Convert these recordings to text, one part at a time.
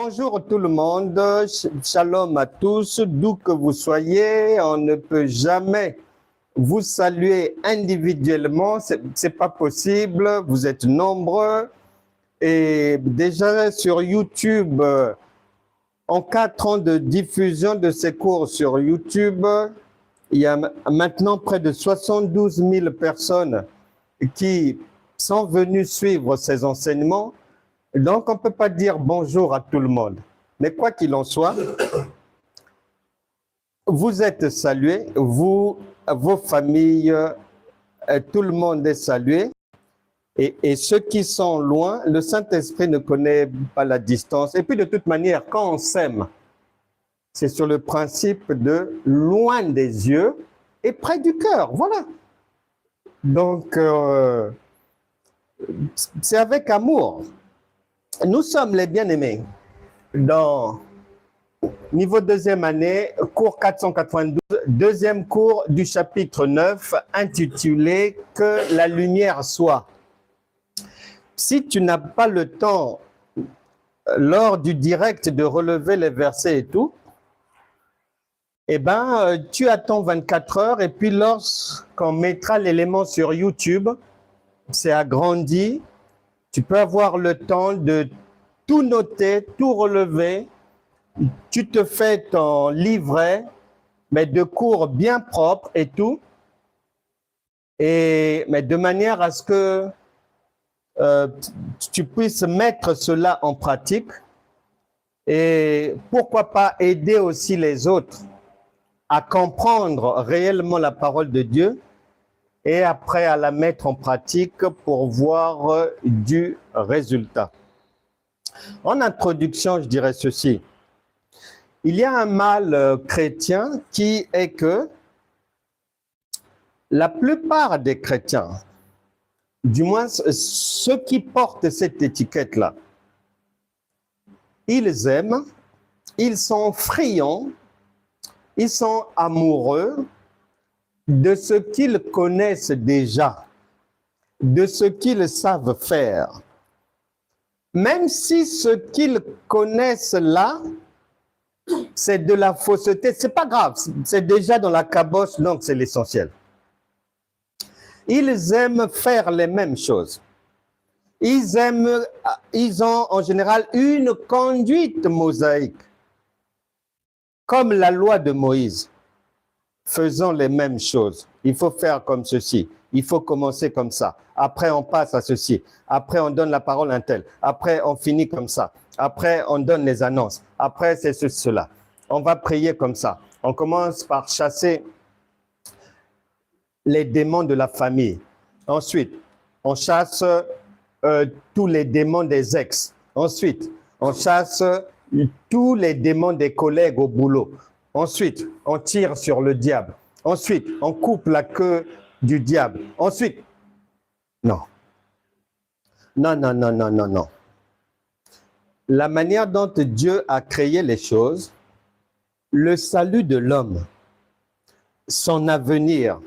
Bonjour tout le monde, shalom à tous, d'où que vous soyez, on ne peut jamais vous saluer individuellement, c'est pas possible, vous êtes nombreux. Et déjà sur YouTube, en 4 ans de diffusion de ces cours sur YouTube, il y a maintenant près de 72 000 personnes qui sont venues suivre ces enseignements. Donc, on ne peut pas dire bonjour à tout le monde. Mais quoi qu'il en soit, vous êtes salués, vous, vos familles, tout le monde est salué. Et ceux qui sont loin, le Saint-Esprit ne connaît pas la distance. Et puis, de toute manière, quand on s'aime, c'est sur le principe de loin des yeux et près du cœur. Voilà. Donc, c'est avec amour. Nous sommes les bien-aimés. Dans niveau deuxième année, cours 492, deuxième cours du chapitre 9, intitulé « Que la lumière soit ». Si tu n'as pas le temps, lors du direct, de relever les versets et tout, eh bien, tu attends 24 heures et puis lorsqu'on mettra l'élément sur YouTube, c'est agrandi, tu peux avoir le temps de tout noter, tout relever. Tu te fais ton livret, mais de cours bien propre et tout. Mais de manière à ce que tu puisses mettre cela en pratique. Et pourquoi pas aider aussi les autres à comprendre réellement la parole de Dieu et après à la mettre en pratique pour voir du résultat. En introduction, je dirais ceci. Il y a un mal chrétien qui est que la plupart des chrétiens, du moins ceux qui portent cette étiquette-là, ils aiment, ils sont friands, ils sont amoureux de ce qu'ils connaissent déjà, de ce qu'ils savent faire. Même si ce qu'ils connaissent là, c'est de la fausseté, c'est pas grave, c'est déjà dans la caboche, donc c'est l'essentiel. Ils aiment faire les mêmes choses. Ils ont en général une conduite mosaïque, comme la loi de Moïse. Faisons les mêmes choses. Il faut faire comme ceci. Il faut commencer comme ça. Après, on passe à ceci. Après, on donne la parole à un tel. Après, on finit comme ça. Après, on donne les annonces. Après, c'est cela. On va prier comme ça. On commence par chasser les démons de la famille. Ensuite, on chasse tous les démons des ex. Ensuite, on chasse tous les démons des collègues au boulot. Ensuite, on tire sur le diable. Ensuite, on coupe la queue du diable. Ensuite, non. Non, non, non, non, non, non. La manière dont Dieu a créé les choses, le salut de l'homme, son avenir,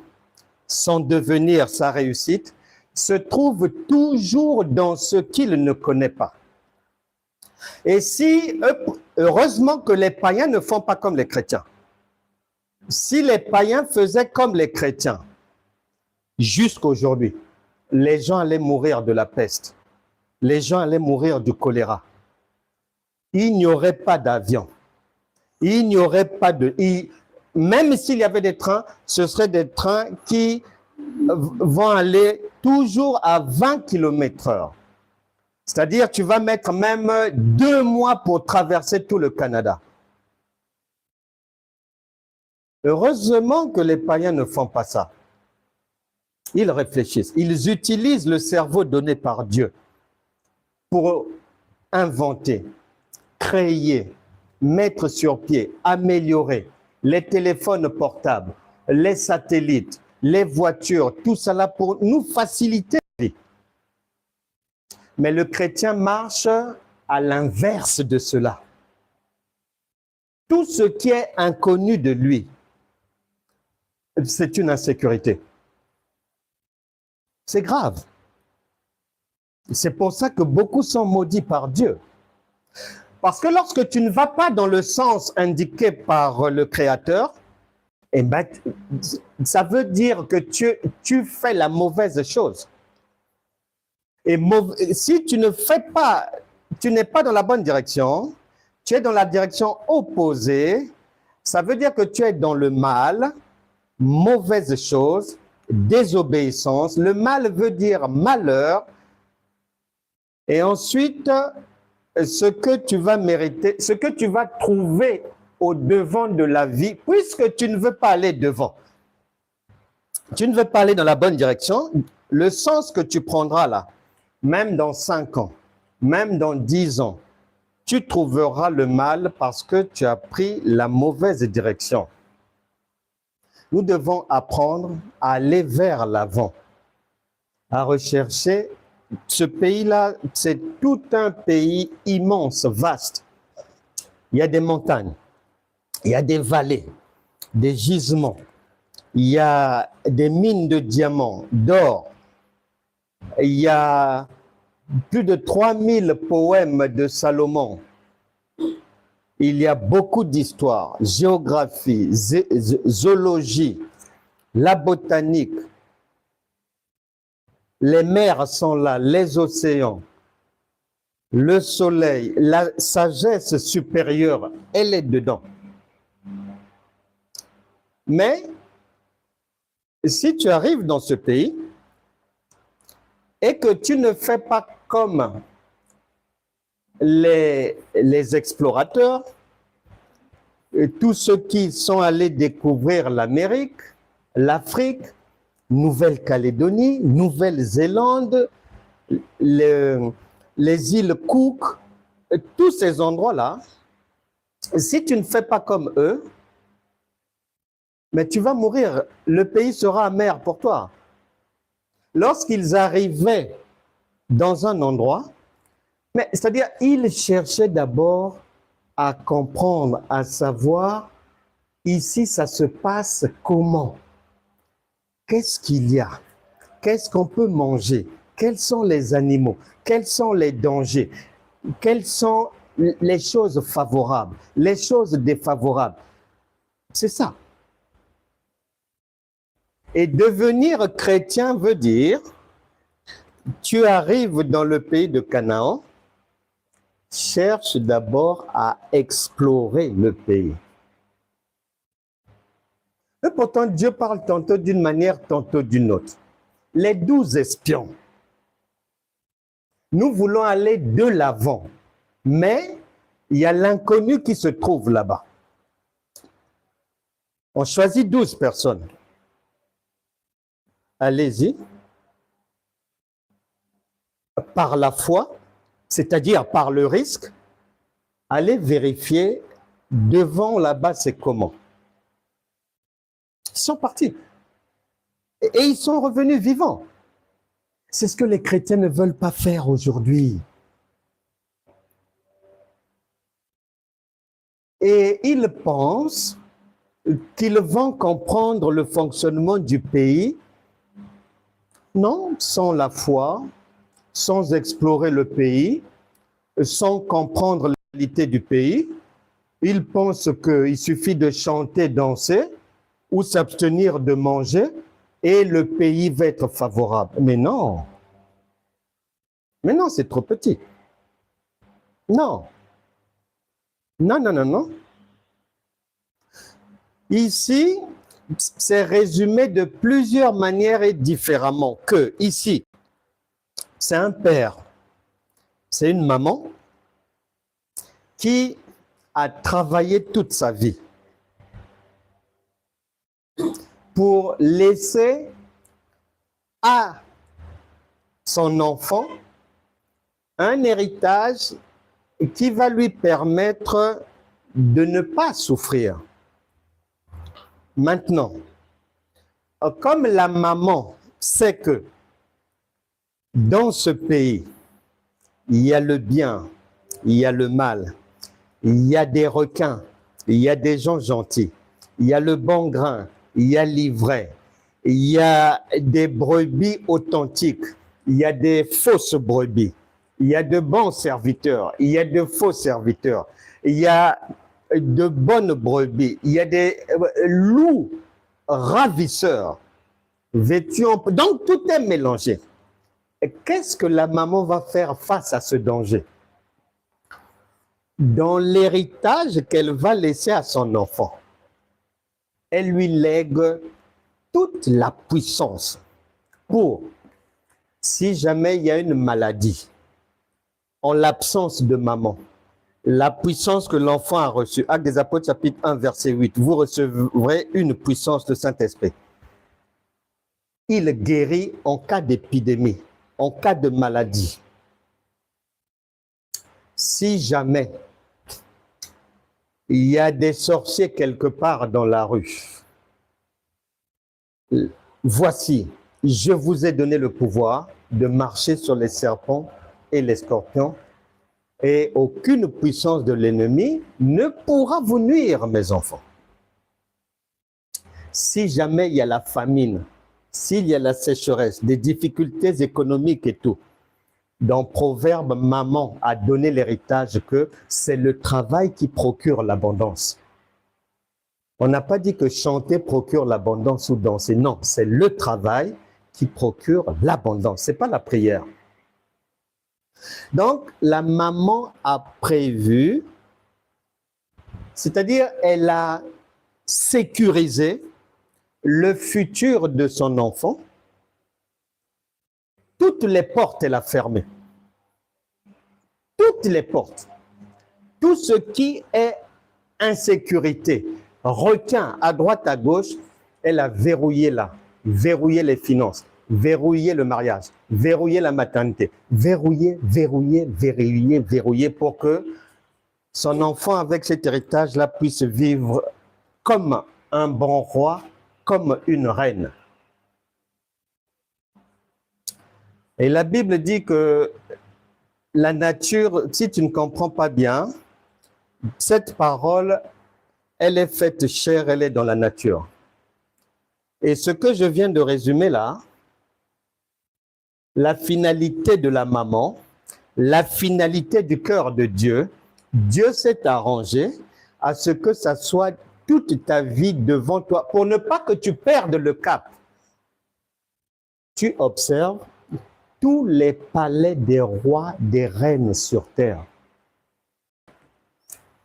son devenir, sa réussite, se trouve toujours dans ce qu'il ne connaît pas. Et si, heureusement que les païens ne font pas comme les chrétiens. Si les païens faisaient comme les chrétiens, jusqu'aujourd'hui, les gens allaient mourir de la peste. Les gens allaient mourir du choléra. Il n'y aurait pas d'avion. Il n'y aurait pas de... Même s'il y avait des trains, ce seraient des trains qui vont aller toujours à 20 km/h. C'est-à-dire, tu vas mettre même 2 mois pour traverser tout le Canada. Heureusement que les païens ne font pas ça. Ils réfléchissent. Ils utilisent le cerveau donné par Dieu pour inventer, créer, mettre sur pied, améliorer les téléphones portables, les satellites, les voitures, tout cela pour nous faciliter la vie. Mais le chrétien marche à l'inverse de cela. Tout ce qui est inconnu de lui, c'est une insécurité. C'est grave. C'est pour ça que beaucoup sont maudits par Dieu. Parce que lorsque tu ne vas pas dans le sens indiqué par le Créateur, eh ben, ça veut dire que tu fais la mauvaise chose. Et si tu ne fais pas, tu n'es pas dans la bonne direction, tu es dans la direction opposée, ça veut dire que tu es dans le mal, mauvaise chose, désobéissance. Le mal veut dire malheur. Et ensuite, ce que tu vas mériter, ce que tu vas trouver au devant de la vie, puisque tu ne veux pas aller devant, tu ne veux pas aller dans la bonne direction, le sens que tu prendras là, même dans 5 ans, même dans 10 ans, tu trouveras le mal parce que tu as pris la mauvaise direction. Nous devons apprendre à aller vers l'avant, à rechercher. Ce pays-là, c'est tout un pays immense, vaste. Il y a des montagnes, il y a des vallées, des gisements, il y a des mines de diamants, d'or. Il y a plus de 3000 poèmes de Salomon. Il y a beaucoup d'histoires, géographie, zoologie, la botanique. Les mers sont là, les océans, le soleil, la sagesse supérieure, elle est dedans. Mais si tu arrives dans ce pays et que tu ne fais pas comme les explorateurs, et tous ceux qui sont allés découvrir l'Amérique, l'Afrique, Nouvelle-Calédonie, Nouvelle-Zélande, les îles Cook, tous ces endroits-là, si tu ne fais pas comme eux, mais tu vas mourir, le pays sera amer pour toi. Lorsqu'ils arrivaient dans un endroit, mais c'est-à-dire, ils cherchaient d'abord à comprendre, à savoir, ici, ça se passe comment? Qu'est-ce qu'il y a? Qu'est-ce qu'on peut manger? Quels sont les animaux? Quels sont les dangers? Quelles sont les choses favorables? Les choses défavorables? C'est ça. Et devenir chrétien veut dire, tu arrives dans le pays de Canaan, cherche d'abord à explorer le pays. Et pourtant, Dieu parle tantôt d'une manière, tantôt d'une autre. Les 12 espions, nous voulons aller de l'avant, mais il y a l'inconnu qui se trouve là-bas. On choisit 12 personnes. Allez-y. Par la foi, c'est-à-dire par le risque, allez vérifier devant là-bas c'est comment. Ils sont partis. Et ils sont revenus vivants. C'est ce que les chrétiens ne veulent pas faire aujourd'hui. Et ils pensent qu'ils vont comprendre le fonctionnement du pays. Non, sans la foi, sans explorer le pays, sans comprendre la réalité du pays, ils pensent qu'il suffit de chanter, danser ou s'abstenir de manger et le pays va être favorable. Mais non, c'est trop petit. Non. Non. Ici, c'est résumé de plusieurs manières et différemment que ici, c'est un père, c'est une maman qui a travaillé toute sa vie pour laisser à son enfant un héritage qui va lui permettre de ne pas souffrir. Maintenant, comme la maman sait que dans ce pays, il y a le bien, il y a le mal, il y a des requins, il y a des gens gentils, il y a le bon grain, il y a l'ivraie, il y a des brebis authentiques, il y a des fausses brebis. Il y a de bons serviteurs, il y a de faux serviteurs, il y a de bonnes brebis, il y a des loups ravisseurs, vêtus en... Donc tout est mélangé. Et qu'est-ce que la maman va faire face à ce danger? Dans l'héritage qu'elle va laisser à son enfant, elle lui lègue toute la puissance pour, si jamais il y a une maladie, en l'absence de maman, la puissance que l'enfant a reçue, Actes des Apôtres chapitre 1 verset 8, vous recevrez une puissance de Saint-Esprit. Il guérit en cas d'épidémie, en cas de maladie. Si jamais il y a des sorciers quelque part dans la rue, voici, je vous ai donné le pouvoir de marcher sur les serpents et les scorpions, et aucune puissance de l'ennemi ne pourra vous nuire, mes enfants. Si jamais il y a la famine, s'il y a la sécheresse, des difficultés économiques et tout, dans Proverbe, maman a donné l'héritage que c'est le travail qui procure l'abondance. On n'a pas dit que chanter procure l'abondance ou danser. Non, c'est le travail qui procure l'abondance. Ce n'est pas la prière. Donc, la maman a prévu, c'est-à-dire elle a sécurisé le futur de son enfant. Toutes les portes, elle a fermé. Toutes les portes. Tout ce qui est insécurité, requin à droite, à gauche, elle a verrouillé là, verrouillé les finances, verrouillé le mariage, verrouillé la maternité, verrouillé pour que son enfant avec cet héritage-là puisse vivre comme un bon roi, comme une reine. Et la Bible dit que la nature, si tu ne comprends pas bien, cette parole, elle est faite chair, elle est dans la nature. Et ce que je viens de résumer là, la finalité de la maman, la finalité du cœur de Dieu, Dieu s'est arrangé à ce que ça soit toute ta vie devant toi, pour ne pas que tu perdes le cap. Tu observes tous les palais des rois, des reines sur terre.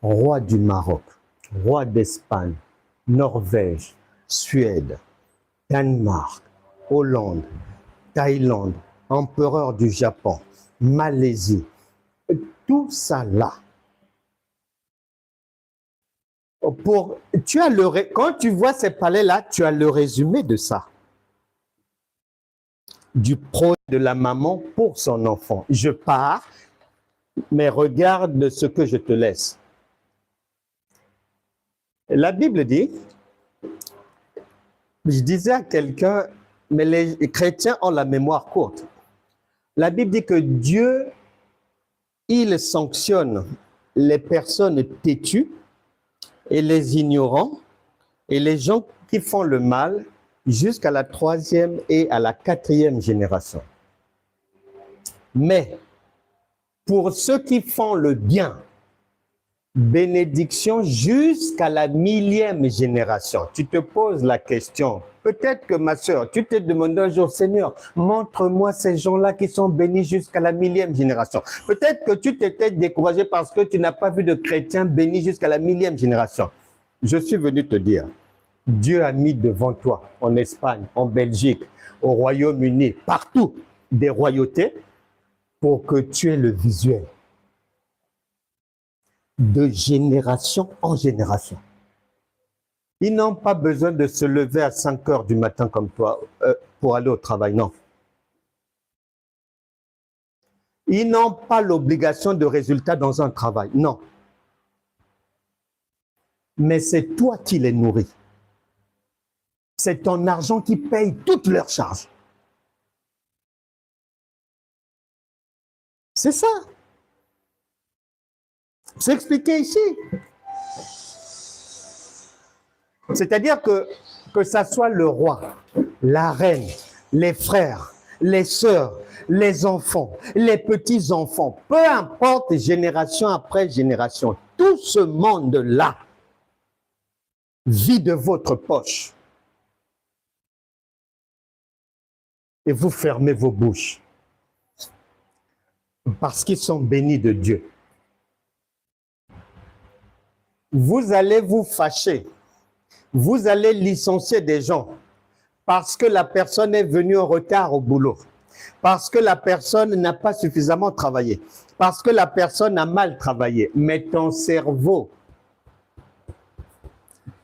Roi du Maroc, roi d'Espagne, Norvège, Suède, Danemark, Hollande, Thaïlande, empereur du Japon, Malaisie, tout ça là. Quand tu vois ces palais-là, tu as le résumé de ça. Du projet de la maman pour son enfant. Je pars, mais regarde ce que je te laisse. La Bible dit, je disais à quelqu'un, mais les chrétiens ont la mémoire courte. La Bible dit que Dieu, il sanctionne les personnes têtues et les ignorants et les gens qui font le mal jusqu'à la 3e et à la 4e génération. Mais pour ceux qui font le bien, bénédiction jusqu'à la 1000e génération. Tu te poses la question, peut-être que ma soeur, tu t'es demandé un jour, Seigneur, montre-moi ces gens-là qui sont bénis jusqu'à la 1000e génération. Peut-être que tu t'étais découragé parce que tu n'as pas vu de chrétiens bénis jusqu'à la 1000e génération. Je suis venu te dire, Dieu a mis devant toi, en Espagne, en Belgique, au Royaume-Uni, partout, des royautés, pour que tu aies le visuel. De génération en génération. Ils n'ont pas besoin de se lever à 5 heures du matin comme toi pour aller au travail, non. Ils n'ont pas l'obligation de résultat dans un travail, non. Mais c'est toi qui les nourris. C'est ton argent qui paye toutes leurs charges. C'est ça. C'est expliqué ici. C'est-à-dire que ça soit le roi, la reine, les frères, les sœurs, les enfants, les petits-enfants, peu importe, génération après génération, tout ce monde-là vit de votre poche. Et vous fermez vos bouches. Parce qu'ils sont bénis de Dieu. Vous allez vous fâcher. Vous allez licencier des gens parce que la personne est venue en retard au boulot, parce que la personne n'a pas suffisamment travaillé, parce que la personne a mal travaillé. Mais ton cerveau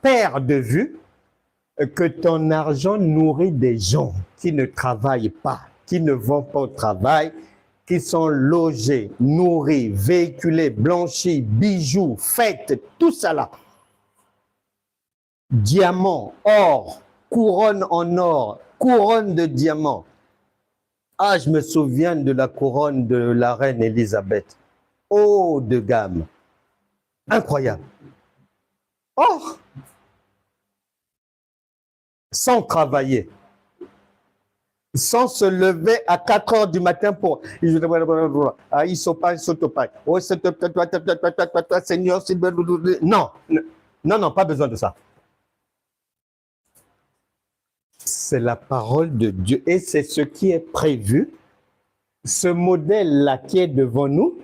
perd de vue que ton argent nourrit des gens qui ne travaillent pas, qui ne vont pas au travail, qui sont logés, nourris, véhiculés, blanchis, bijoux, fêtes, tout ça là. Diamants, or, couronne en or, couronne de diamants. Ah, je me souviens de la couronne de la reine Élisabeth. Haut de gamme. Incroyable. Or, sans travailler, sans se lever à 4 heures du matin pour... Ah, il saute pas, il saute pas. Oh, Seigneur, non, non, non, pas besoin de ça. C'est la parole de Dieu et c'est ce qui est prévu. Ce modèle-là qui est devant nous,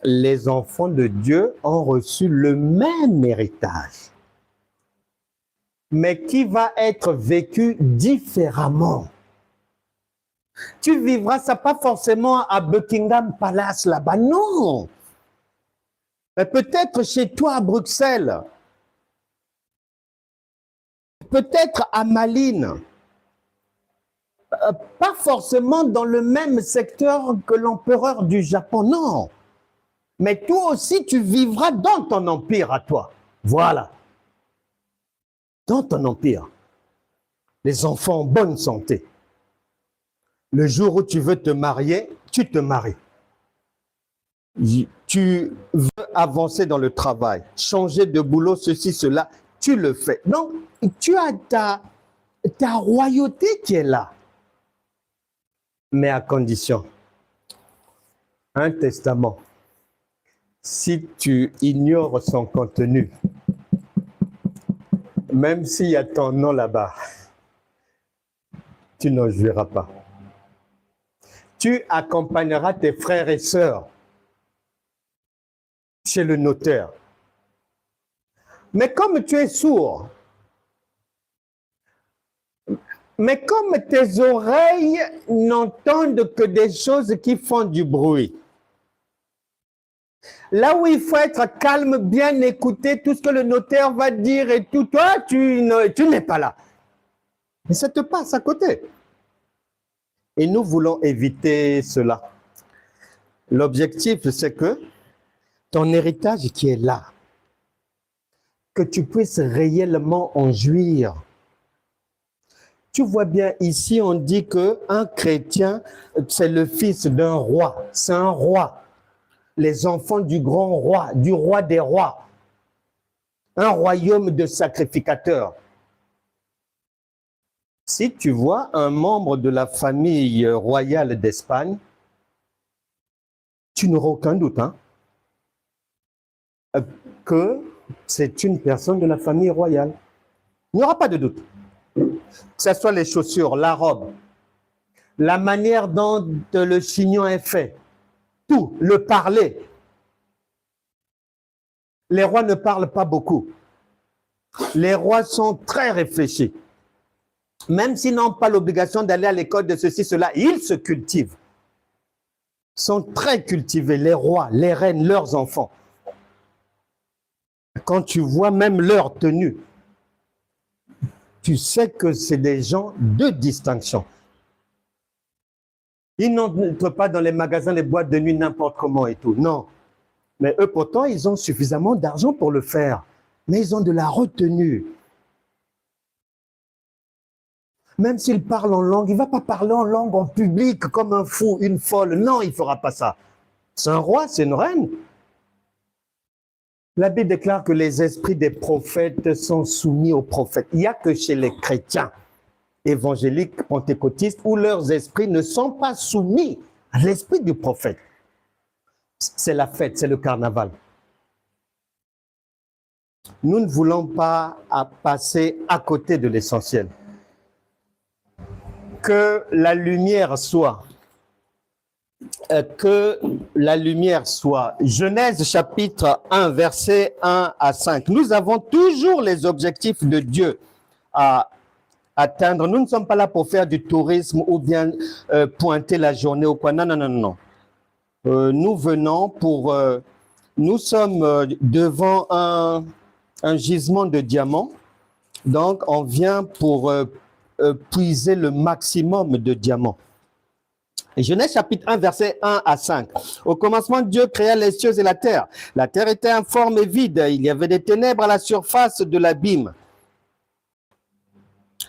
les enfants de Dieu ont reçu le même héritage, mais qui va être vécu différemment. Tu vivras ça pas forcément à Buckingham Palace là-bas, non. Mais peut-être chez toi à Bruxelles, peut-être à Malines, pas forcément dans le même secteur que l'empereur du Japon, non. Mais toi aussi, tu vivras dans ton empire à toi. Voilà. Dans ton empire. Les enfants en bonne santé. Le jour où tu veux te marier, tu te maries. Tu veux avancer dans le travail, changer de boulot, ceci, cela, tu le fais. Donc, tu as ta royauté qui est là. Mais à condition, un testament, si tu ignores son contenu, même s'il y a ton nom là-bas, tu n'en jouiras pas. Tu accompagneras tes frères et sœurs chez le notaire. Mais comme tu es sourd, mais comme tes oreilles n'entendent que des choses qui font du bruit, là où il faut être calme, bien écouter tout ce que le notaire va dire et tout, toi, tu n'es pas là. Mais ça te passe à côté. Et nous voulons éviter cela. L'objectif, c'est que ton héritage qui est là, que tu puisses réellement en jouir. Tu vois bien, ici, on dit qu'un chrétien, c'est le fils d'un roi. C'est un roi. Les enfants du grand roi, du roi des rois. Un royaume de sacrificateurs. Si tu vois un membre de la famille royale d'Espagne, tu n'auras aucun doute que c'est une personne de la famille royale. Il n'y aura pas de doute. Que ce soit les chaussures, la robe, la manière dont le chignon est fait, tout, le parler. Les rois ne parlent pas beaucoup. Les rois sont très réfléchis. Même s'ils n'ont pas l'obligation d'aller à l'école de ceci, cela, ils se cultivent. Ils sont très cultivés, les rois, les reines, leurs enfants. Quand tu vois même leur tenue, tu sais que c'est des gens de distinction. Ils n'entrent pas dans les magasins, les boîtes de nuit n'importe comment et tout, non. Mais eux, pourtant, ils ont suffisamment d'argent pour le faire. Mais ils ont de la retenue. Même s'il parle en langue, il ne va pas parler en langue en public comme un fou, une folle. Non, il ne fera pas ça. C'est un roi, c'est une reine. La Bible déclare que les esprits des prophètes sont soumis aux prophètes. Il n'y a que chez les chrétiens évangéliques pentecôtistes où leurs esprits ne sont pas soumis à l'esprit du prophète. C'est la fête, c'est le carnaval. Nous ne voulons pas passer à côté de l'essentiel. Que la lumière soit. Que la lumière soit. Genèse chapitre 1, versets 1 à 5. Nous avons toujours les objectifs de Dieu à atteindre. Nous ne sommes pas là pour faire du tourisme ou bien pointer la journée ou quoi. Non, non, non, non. Nous venons pour... nous sommes devant un gisement de diamants. Donc, on vient pour puiser le maximum de diamants. Genèse chapitre 1, versets 1 à 5. Au commencement, Dieu créa les cieux et la terre. La terre était informe et vide. Il y avait des ténèbres à la surface de l'abîme.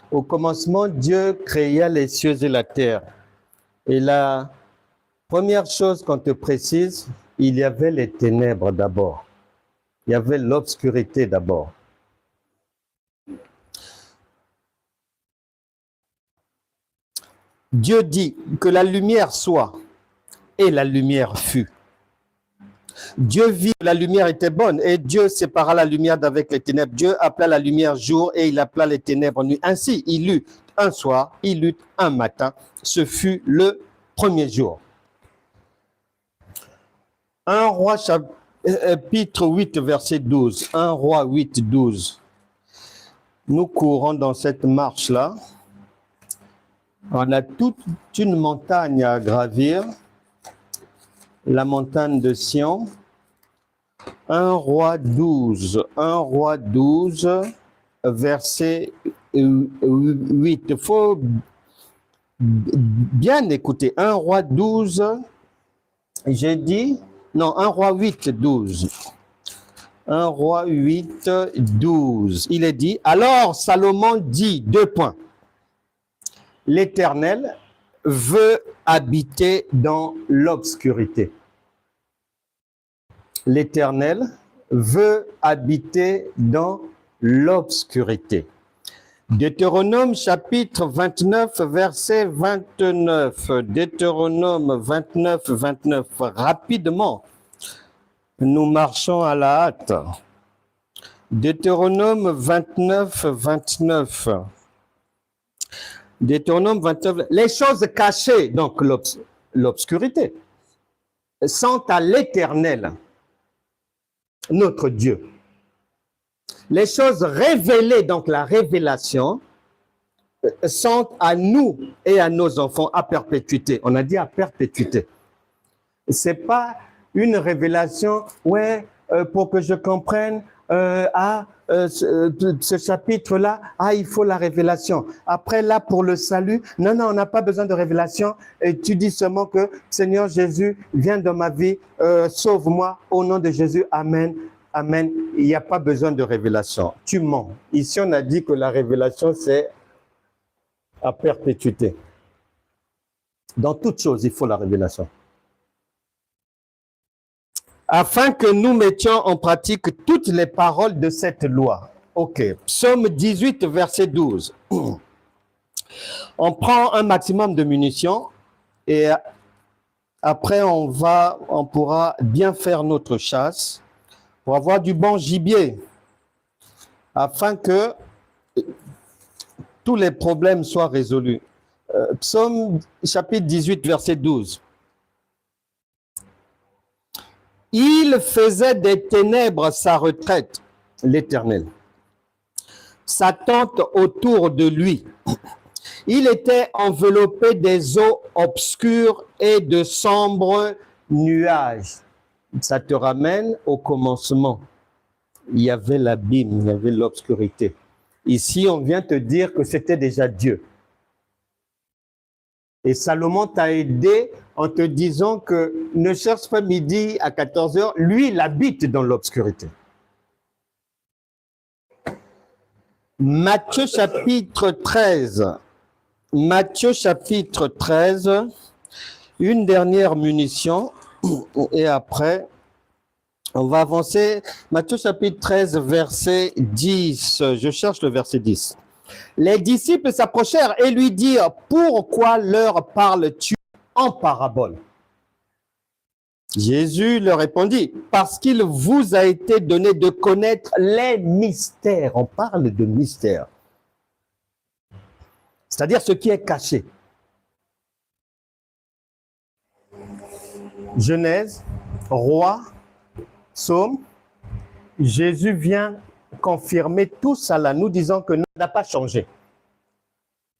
Au commencement, Dieu créa les cieux et la terre. Et la première chose qu'on te précise, il y avait les ténèbres d'abord. Il y avait l'obscurité d'abord. Dieu dit que la lumière soit, et la lumière fut. Dieu vit que la lumière était bonne, et Dieu sépara la lumière d'avec les ténèbres. Dieu appela la lumière jour, et il appela les ténèbres nuit. Ainsi, il eut un soir, il eut un matin. Ce fut le premier jour. 1 Roi chapitre 8, verset 12. 1 Roi 8, 12. Nous courons dans cette marche-là. On a toute une montagne à gravir, la montagne de Sion. 1 Roi 12, verset 8. Il faut bien écouter. 1 Roi 12, j'ai dit, non, 1 Roi 8, 12. 1 Roi 8, 12. Il est dit, alors Salomon dit, 2 points. L'Éternel veut habiter dans l'obscurité. L'Éternel veut habiter dans l'obscurité. Deutéronome chapitre 29, verset 29. Deutéronome 29, 29. Rapidement, nous marchons à la hâte. Deutéronome 29, 29. Deutéronome 29, les choses cachées, donc l'obscurité, sont à l'Éternel, notre Dieu. Les choses révélées, donc la révélation, sont à nous et à nos enfants à perpétuité. On a dit à perpétuité. Ce n'est pas une révélation, ouais, pour que je comprenne, ce chapitre-là, il faut la révélation. Après, là, pour le salut, non, on n'a pas besoin de révélation. Et tu dis seulement que Seigneur Jésus, viens dans ma vie, sauve-moi au nom de Jésus. Amen. Amen. Il n'y a pas besoin de révélation. Tu mens. Ici, on a dit que la révélation, c'est à perpétuité. Dans toute chose, il faut la révélation. Afin que nous mettions en pratique toutes les paroles de cette loi. Ok. Psaume 18, verset 12. On prend un maximum de munitions et après on pourra bien faire notre chasse pour avoir du bon gibier afin que tous les problèmes soient résolus. Psaume chapitre 18, verset 12. Il faisait des ténèbres sa retraite, l'Éternel, sa tente autour de lui. Il était enveloppé des eaux obscures et de sombres nuages. Ça te ramène au commencement. Il y avait l'abîme, il y avait l'obscurité. Ici, on vient te dire que c'était déjà Dieu. Et Salomon t'a aidé en te disant que ne cherche pas midi à 14h, lui, il habite dans l'obscurité. Matthieu chapitre 13. Matthieu chapitre 13, une dernière munition, et après, on va avancer. Matthieu chapitre 13, verset 10. Je cherche le verset 10. Les disciples s'approchèrent et lui dirent, « Pourquoi leur parles-tu en parabole ?» Jésus leur répondit, « Parce qu'il vous a été donné de connaître les mystères. » On parle de mystères. C'est-à-dire ce qui est caché. Genèse, Roi, Psaume, Jésus vient confirmer tout ça là, nous disant que n'a pas changé.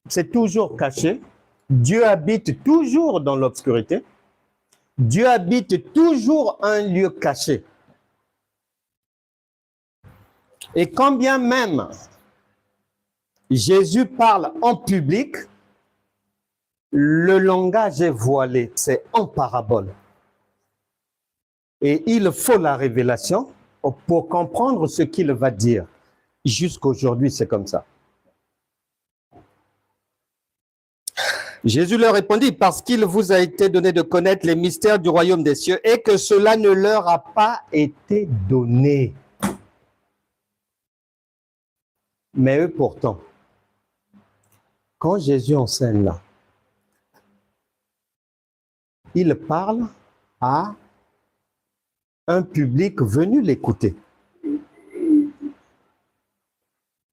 C'est toujours caché. Dieu habite toujours dans l'obscurité. Dieu habite toujours un lieu caché. Et quand bien même Jésus parle en public, le langage est voilé, c'est en parabole. Et il faut la révélation pour comprendre ce qu'il va dire. Jusqu'aujourd'hui, c'est comme ça. Jésus leur répondit, parce qu'il vous a été donné de connaître les mystères du royaume des cieux et que cela ne leur a pas été donné. Mais eux pourtant, quand Jésus enseigne là, il parle à un public venu l'écouter.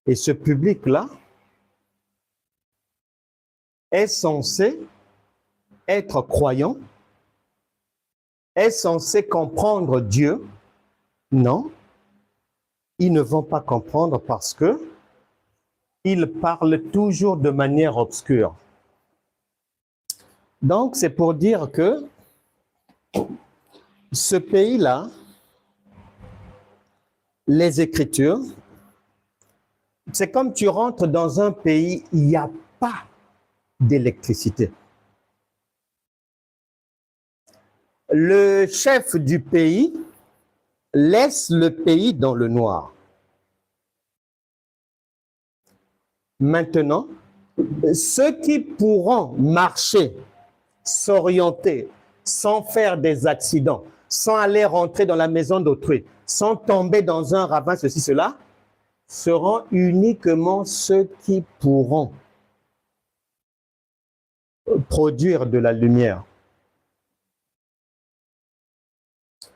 Et ce public-là est censé être croyant, est censé comprendre Dieu. Non, ils ne vont pas comprendre parce que ils parlent toujours de manière obscure. Donc, c'est pour dire que ce pays-là, les Écritures, c'est comme tu rentres dans un pays, il n'y a pas d'électricité. Le chef du pays laisse le pays dans le noir. Maintenant, ceux qui pourront marcher, s'orienter, sans faire des accidents, sans aller rentrer dans la maison d'autrui, sans tomber dans un ravin, ceci, cela, seront uniquement ceux qui pourront produire de la lumière.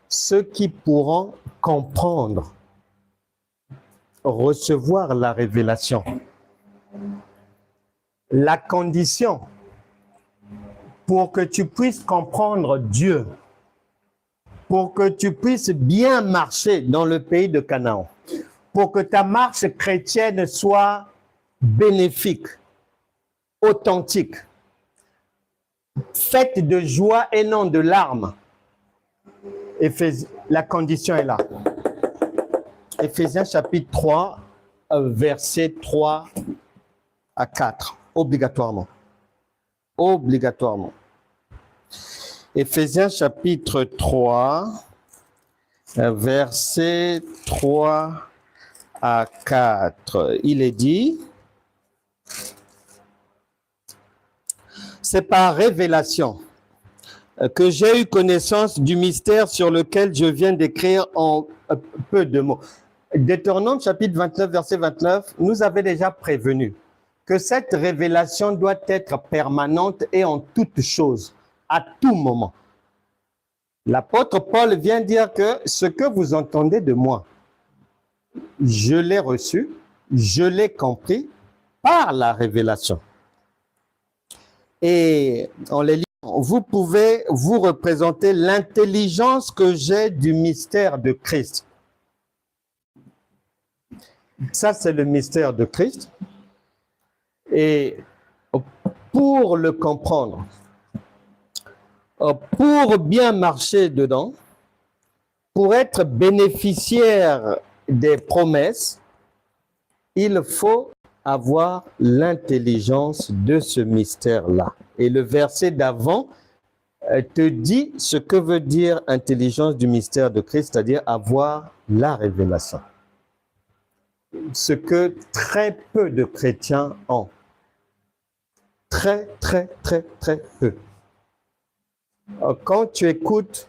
Ceux qui pourront comprendre, recevoir la révélation. La condition pour que tu puisses comprendre Dieu, pour que tu puisses bien marcher dans le pays de Canaan, pour que ta marche chrétienne soit bénéfique, authentique, faite de joie et non de larmes. La condition est là. Éphésiens chapitre 3, versets 3 à 4, obligatoirement. Obligatoirement. Éphésiens chapitre 3, versets 3 à 4. Il est dit, c'est par révélation que j'ai eu connaissance du mystère sur lequel je viens d'écrire en peu de mots. Deutéronome chapitre 29, verset 29, nous avait déjà prévenu que cette révélation doit être permanente et en toutes choses, à tout moment. L'apôtre Paul vient dire que ce que vous entendez de moi, je l'ai reçu, je l'ai compris par la révélation. Et en les lisant, vous pouvez vous représenter l'intelligence que j'ai du mystère de Christ. Ça, c'est le mystère de Christ. Et pour le comprendre, pour bien marcher dedans, pour être bénéficiaire des promesses, il faut avoir l'intelligence de ce mystère-là. Et le verset d'avant te dit ce que veut dire intelligence du mystère de Christ, c'est-à-dire avoir la révélation. Ce que très peu de chrétiens ont. Très, très, très, très peu. Quand tu écoutes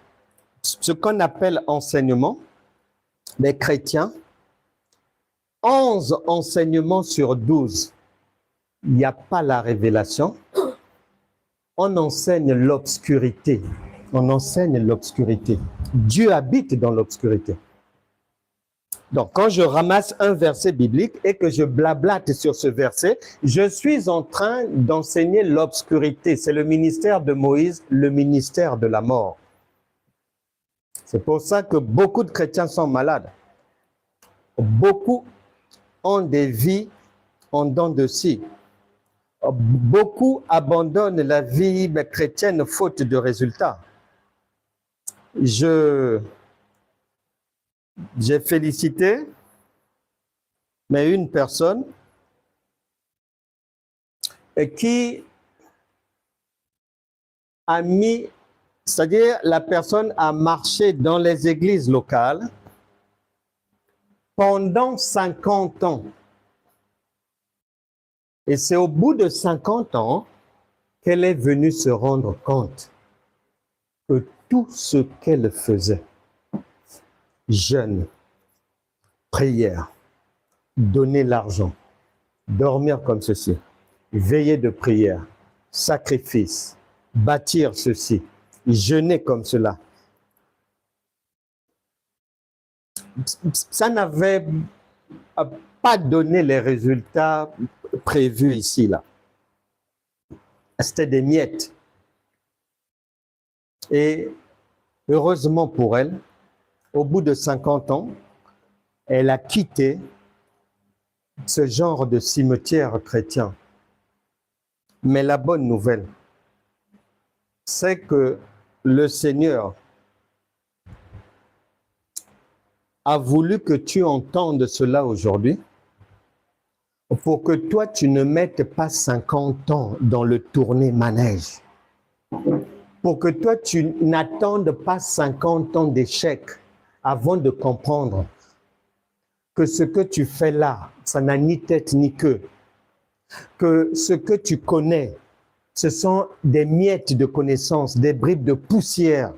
ce qu'on appelle enseignement, les chrétiens, 11 enseignements sur 12 il n'y a pas la révélation, on enseigne l'obscurité. On enseigne l'obscurité. Dieu habite dans l'obscurité. Donc, quand je ramasse un verset biblique et que je blablate sur ce verset, je suis en train d'enseigner l'obscurité. C'est le ministère de Moïse, le ministère de la mort. C'est pour ça que beaucoup de chrétiens sont malades. Beaucoup ont des vies en dents de scie. Beaucoup abandonnent la vie chrétienne faute de résultats. J'ai félicité, mais une personne qui a mis, c'est-à-dire la personne a marché dans les églises locales pendant 50 ans. Et c'est au bout de 50 ans qu'elle est venue se rendre compte que tout ce qu'elle faisait, jeûne, prière, donner l'argent, dormir comme ceci, veiller de prière, sacrifice, bâtir ceci, jeûner comme cela, ça n'avait pas donné les résultats prévus ici, là. C'était des miettes. Et heureusement pour elle, au bout de 50 ans, elle a quitté ce genre de cimetière chrétien. Mais la bonne nouvelle, c'est que le Seigneur a voulu que tu entendes cela aujourd'hui pour que toi, tu ne mettes pas 50 ans dans le tourner-manège. Pour que toi, tu n'attendes pas 50 ans d'échec avant de comprendre que ce que tu fais là, ça n'a ni tête ni queue. Que ce que tu connais, ce sont des miettes de connaissances, des bribes de poussière.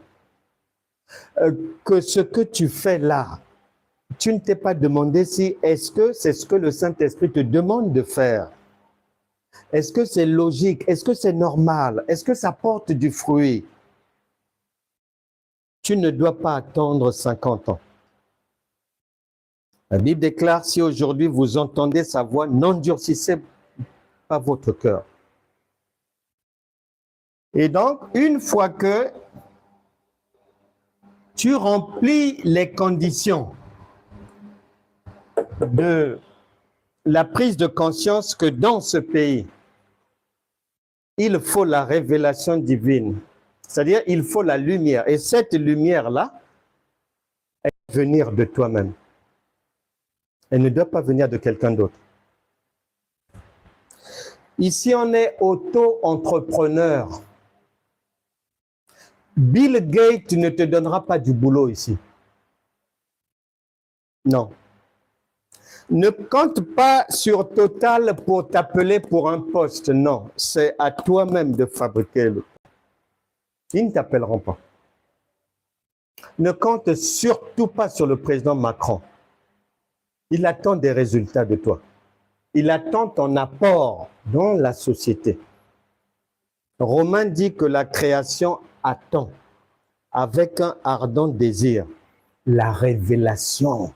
Que ce que tu fais là, tu ne t'es pas demandé si est-ce que c'est ce que le Saint-Esprit te demande de faire. Est-ce que c'est logique? Est-ce que c'est normal? Est-ce que ça porte du fruit? Tu ne dois pas attendre 50 ans. La Bible déclare, si aujourd'hui vous entendez sa voix, n'endurcissez pas votre cœur. Et donc, une fois que tu remplis les conditions de la prise de conscience que dans ce pays, il faut la révélation divine. C'est-à-dire, il faut la lumière. Et cette lumière-là, elle doit venir de toi-même. Elle ne doit pas venir de quelqu'un d'autre. Ici, on est auto-entrepreneur. Bill Gates ne te donnera pas du boulot ici. Non. Ne compte pas sur Total pour t'appeler pour un poste. Non, c'est à toi-même de fabriquer le. Ils ne t'appelleront pas. Ne compte surtout pas sur le président Macron. Il attend des résultats de toi. Il attend ton apport dans la société. Romain dit que la création attend avec un ardent désir la révélation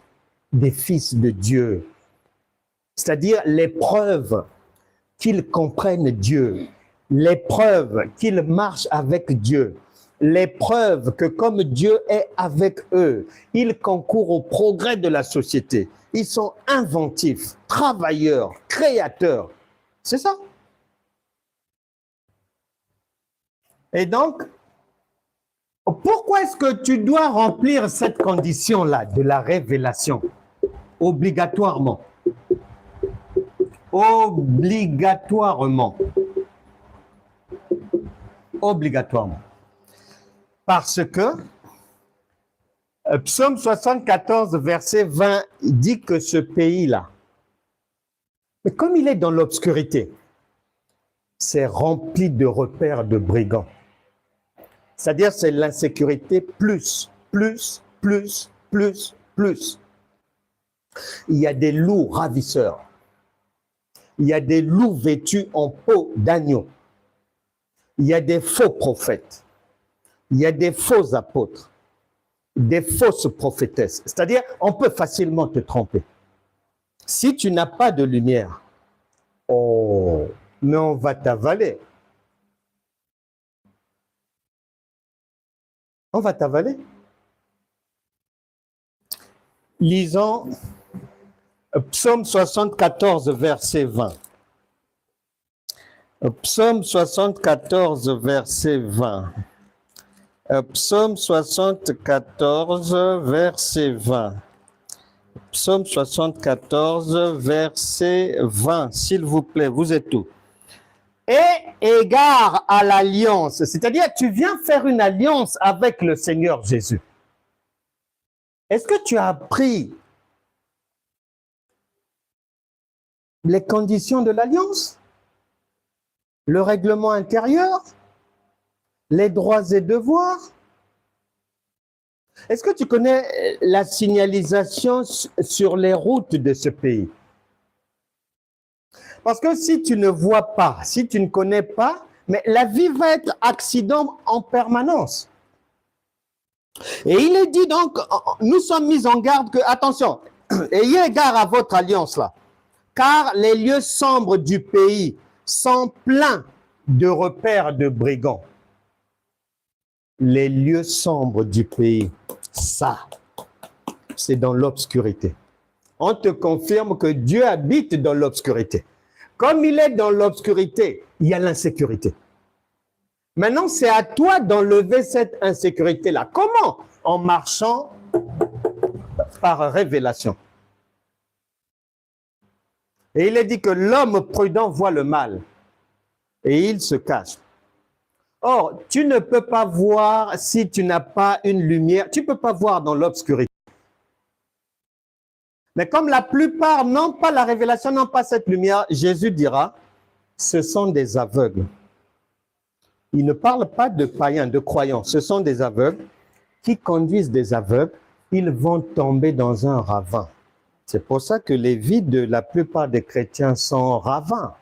des fils de Dieu, c'est-à-dire les preuves qu'ils comprennent Dieu, les preuves qu'ils marchent avec Dieu, les preuves que comme Dieu est avec eux, ils concourent au progrès de la société. Ils sont inventifs, travailleurs, créateurs. C'est ça. Et donc, pourquoi est-ce que tu dois remplir cette condition-là de la révélation? Obligatoirement. Obligatoirement. Obligatoirement. Parce que Psaume 74, verset 20, dit que ce pays-là, mais comme il est dans l'obscurité, c'est rempli de repères de brigands. C'est-à-dire, c'est l'insécurité plus. Il y a des loups ravisseurs. il y a des loups vêtus en peau d'agneau. Il y a des faux prophètes. Il y a des faux apôtres. Des fausses prophétesses. C'est-à-dire, on peut facilement te tromper. Si tu n'as pas de lumière, oh, mais on va t'avaler. On va t'avaler. Lisons Psaume 74, verset 20. Psaume 74, verset 20. Psaume 74, verset 20. Psaume 74, verset 20. S'il vous plaît, vous êtes où? Et égard à l'alliance, c'est-à-dire tu viens faire une alliance avec le Seigneur Jésus. Est-ce que tu as appris les conditions de l'alliance? Le règlement intérieur? Les droits et devoirs? Est-ce que tu connais la signalisation sur les routes de ce pays? Parce que si tu ne vois pas, si tu ne connais pas, mais la vie va être accident en permanence. Et il est dit donc, nous sommes mis en garde que, attention, ayez égard à votre alliance là, car les lieux sombres du pays sont pleins de repères de brigands. Les lieux sombres du pays, ça, c'est dans l'obscurité. On te confirme que Dieu habite dans l'obscurité. Comme il est dans l'obscurité, il y a l'insécurité. Maintenant, c'est à toi d'enlever cette insécurité-là. Comment? En marchant par révélation. Et il est dit que l'homme prudent voit le mal et il se cache. Or, tu ne peux pas voir si tu n'as pas une lumière. Tu ne peux pas voir dans l'obscurité. Mais comme la plupart n'ont pas la révélation, n'ont pas cette lumière, Jésus dira, ce sont des aveugles. Il ne parle pas de païens, de croyants. Ce sont des aveugles qui conduisent des aveugles. Ils vont tomber dans un ravin. C'est pour ça que les vies de la plupart des chrétiens sont ravins.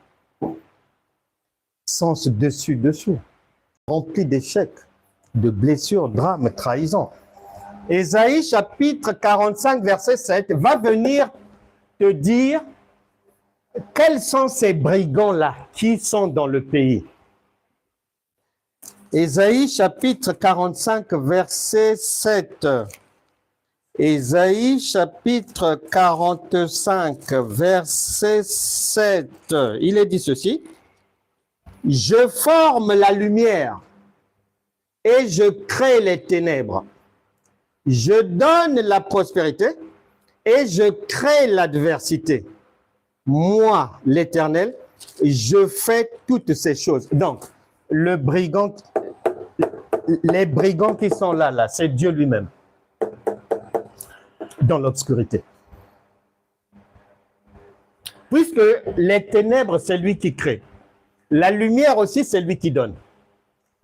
Sens dessus, remplis d'échecs, de blessures, drames, trahisons. Ésaïe chapitre 45, verset 7 va venir te dire quels sont ces brigands-là qui sont dans le pays. Ésaïe chapitre 45, verset 7. Ésaïe chapitre 45, verset 7. Il est dit ceci. Je forme la lumière et je crée les ténèbres. Je donne la prospérité et je crée l'adversité. Moi, l'Éternel, je fais toutes ces choses. Donc, les brigands qui sont là, c'est Dieu lui-même. Dans l'obscurité. Puisque les ténèbres, c'est lui qui crée. La lumière aussi, c'est lui qui donne.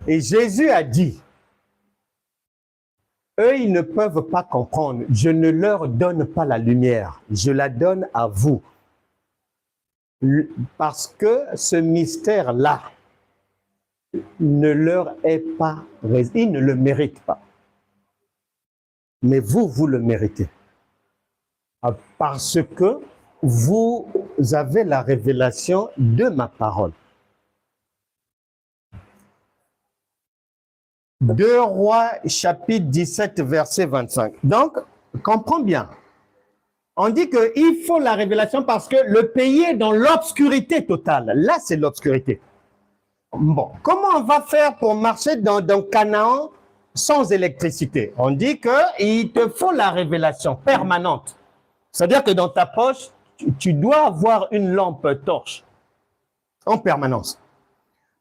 Et Jésus a dit, eux, ils ne peuvent pas comprendre. Je ne leur donne pas la lumière. Je la donne à vous. Parce que ce mystère-là ne leur est pas... Ils ne le méritent pas. Mais vous, vous le méritez. Parce que vous avez la révélation de ma parole. 2 Rois, chapitre 17, verset 25. Donc, comprends bien. On dit qu'il faut la révélation parce que le pays est dans l'obscurité totale. Là, c'est l'obscurité. Bon, comment on va faire pour marcher dans Canaan sans électricité? On dit qu'il te faut la révélation permanente. C'est-à-dire que dans ta poche, tu dois avoir une lampe torche en permanence.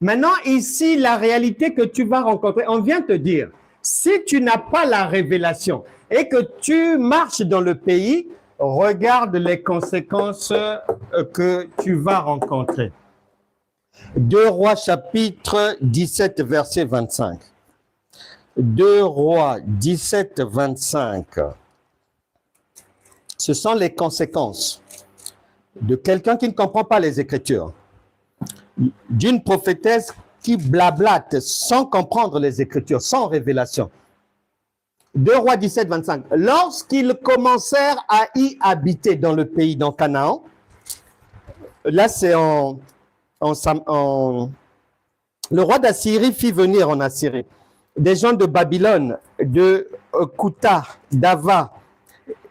Maintenant, ici, la réalité que tu vas rencontrer, on vient te dire, si tu n'as pas la révélation et que tu marches dans le pays, regarde les conséquences que tu vas rencontrer. 2 Rois chapitre 17, verset 25. 2 Rois 17, 25. Ce sont les conséquences. de quelqu'un qui ne comprend pas les Écritures, d'une prophétesse qui blablate sans comprendre les Écritures, sans révélation. 2 Rois 17, 25. Lorsqu'ils commencèrent à y habiter dans le pays, dans Canaan, là c'est le roi d'Assyrie fit venir en Assyrie des gens de Babylone, de Kouta, d'Ava,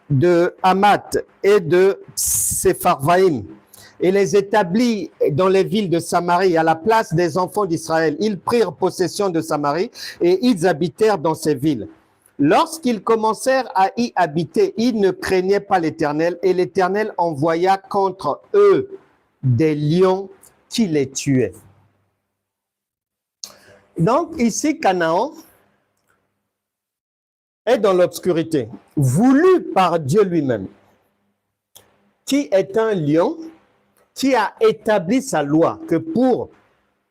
de Hamath et de Sepharvaïm, et les établit dans les villes de Samarie à la place des enfants d'Israël. Ils prirent possession de Samarie et ils habitèrent dans ces villes. Lorsqu'ils commencèrent à y habiter, ils ne craignaient pas l'Éternel, et l'Éternel envoya contre eux des lions qui les tuaient. Donc ici, Canaan est dans l'obscurité, voulu par Dieu lui-même, qui est un lion, qui a établi sa loi que pour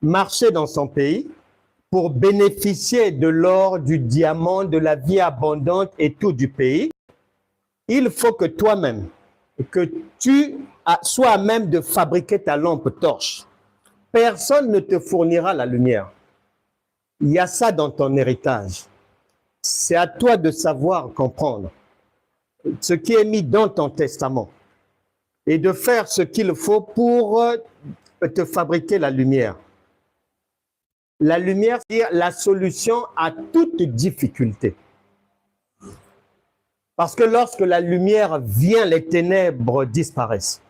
marcher dans son pays, pour bénéficier de l'or, du diamant, de la vie abondante et tout du pays, il faut que toi-même, que tu sois à même de fabriquer ta lampe torche. Personne ne te fournira la lumière. Il y a ça dans ton héritage. C'est à toi de savoir comprendre ce qui est mis dans ton testament et de faire ce qu'il faut pour te fabriquer la lumière. La lumière, c'est la solution à toute difficulté. Parce que lorsque la lumière vient, les ténèbres disparaissent.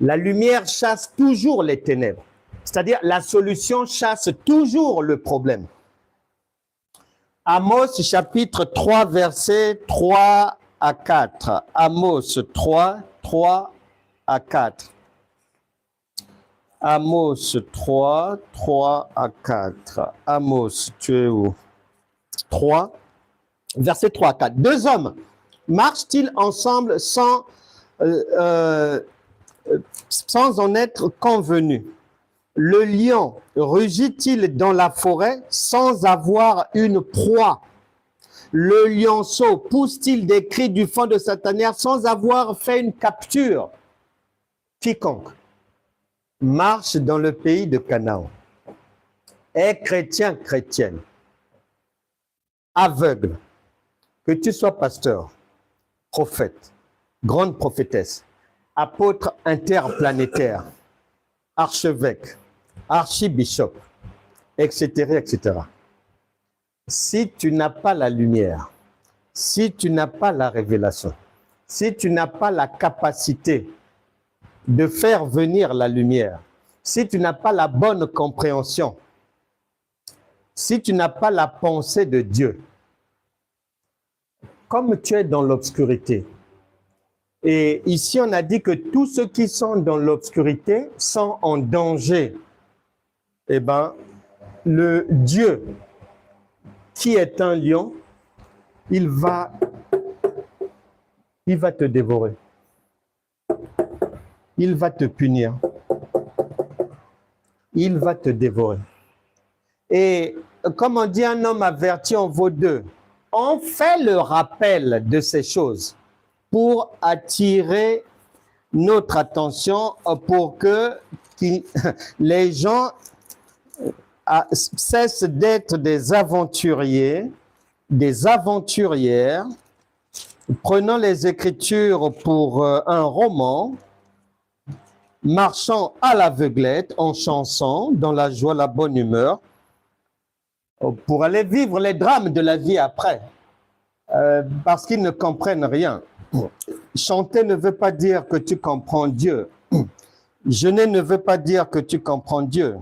La lumière chasse toujours les ténèbres. C'est-à-dire, la solution chasse toujours le problème. Amos chapitre 3, versets 3 à 4. Amos 3, 3 à 4. Amos 3, 3 à 4. Amos, tu es où? 3, verset 3 à 4. Deux hommes marchent-ils ensemble sans en être convenus? Le lion rugit-il dans la forêt sans avoir une proie? Le lionceau pousse-t-il des cris du fond de sa tanière sans avoir fait une capture? Quiconque marche dans le pays de Canaan est chrétien, chrétienne, aveugle, que tu sois pasteur, prophète, grande prophétesse, apôtre interplanétaire, archevêque, archibishop, etc., etc. Si tu n'as pas la lumière, si tu n'as pas la révélation, si tu n'as pas la capacité de faire venir la lumière, si tu n'as pas la bonne compréhension, si tu n'as pas la pensée de Dieu, comme tu es dans l'obscurité, et ici on a dit que tous ceux qui sont dans l'obscurité sont en danger, eh bien, le Dieu qui est un lion, il va te dévorer. Il va te punir. Il va te dévorer. Et comme on dit, un homme averti en vaut deux. On fait le rappel de ces choses pour attirer notre attention, pour que les gens cessent d'être des aventuriers, des aventurières, prenant les Écritures pour un roman, marchant à l'aveuglette, en chanson, dans la joie, la bonne humeur, pour aller vivre les drames de la vie après, parce qu'ils ne comprennent rien. Chanter ne veut pas dire que tu comprends Dieu. Jeûner ne veut pas dire que tu comprends Dieu,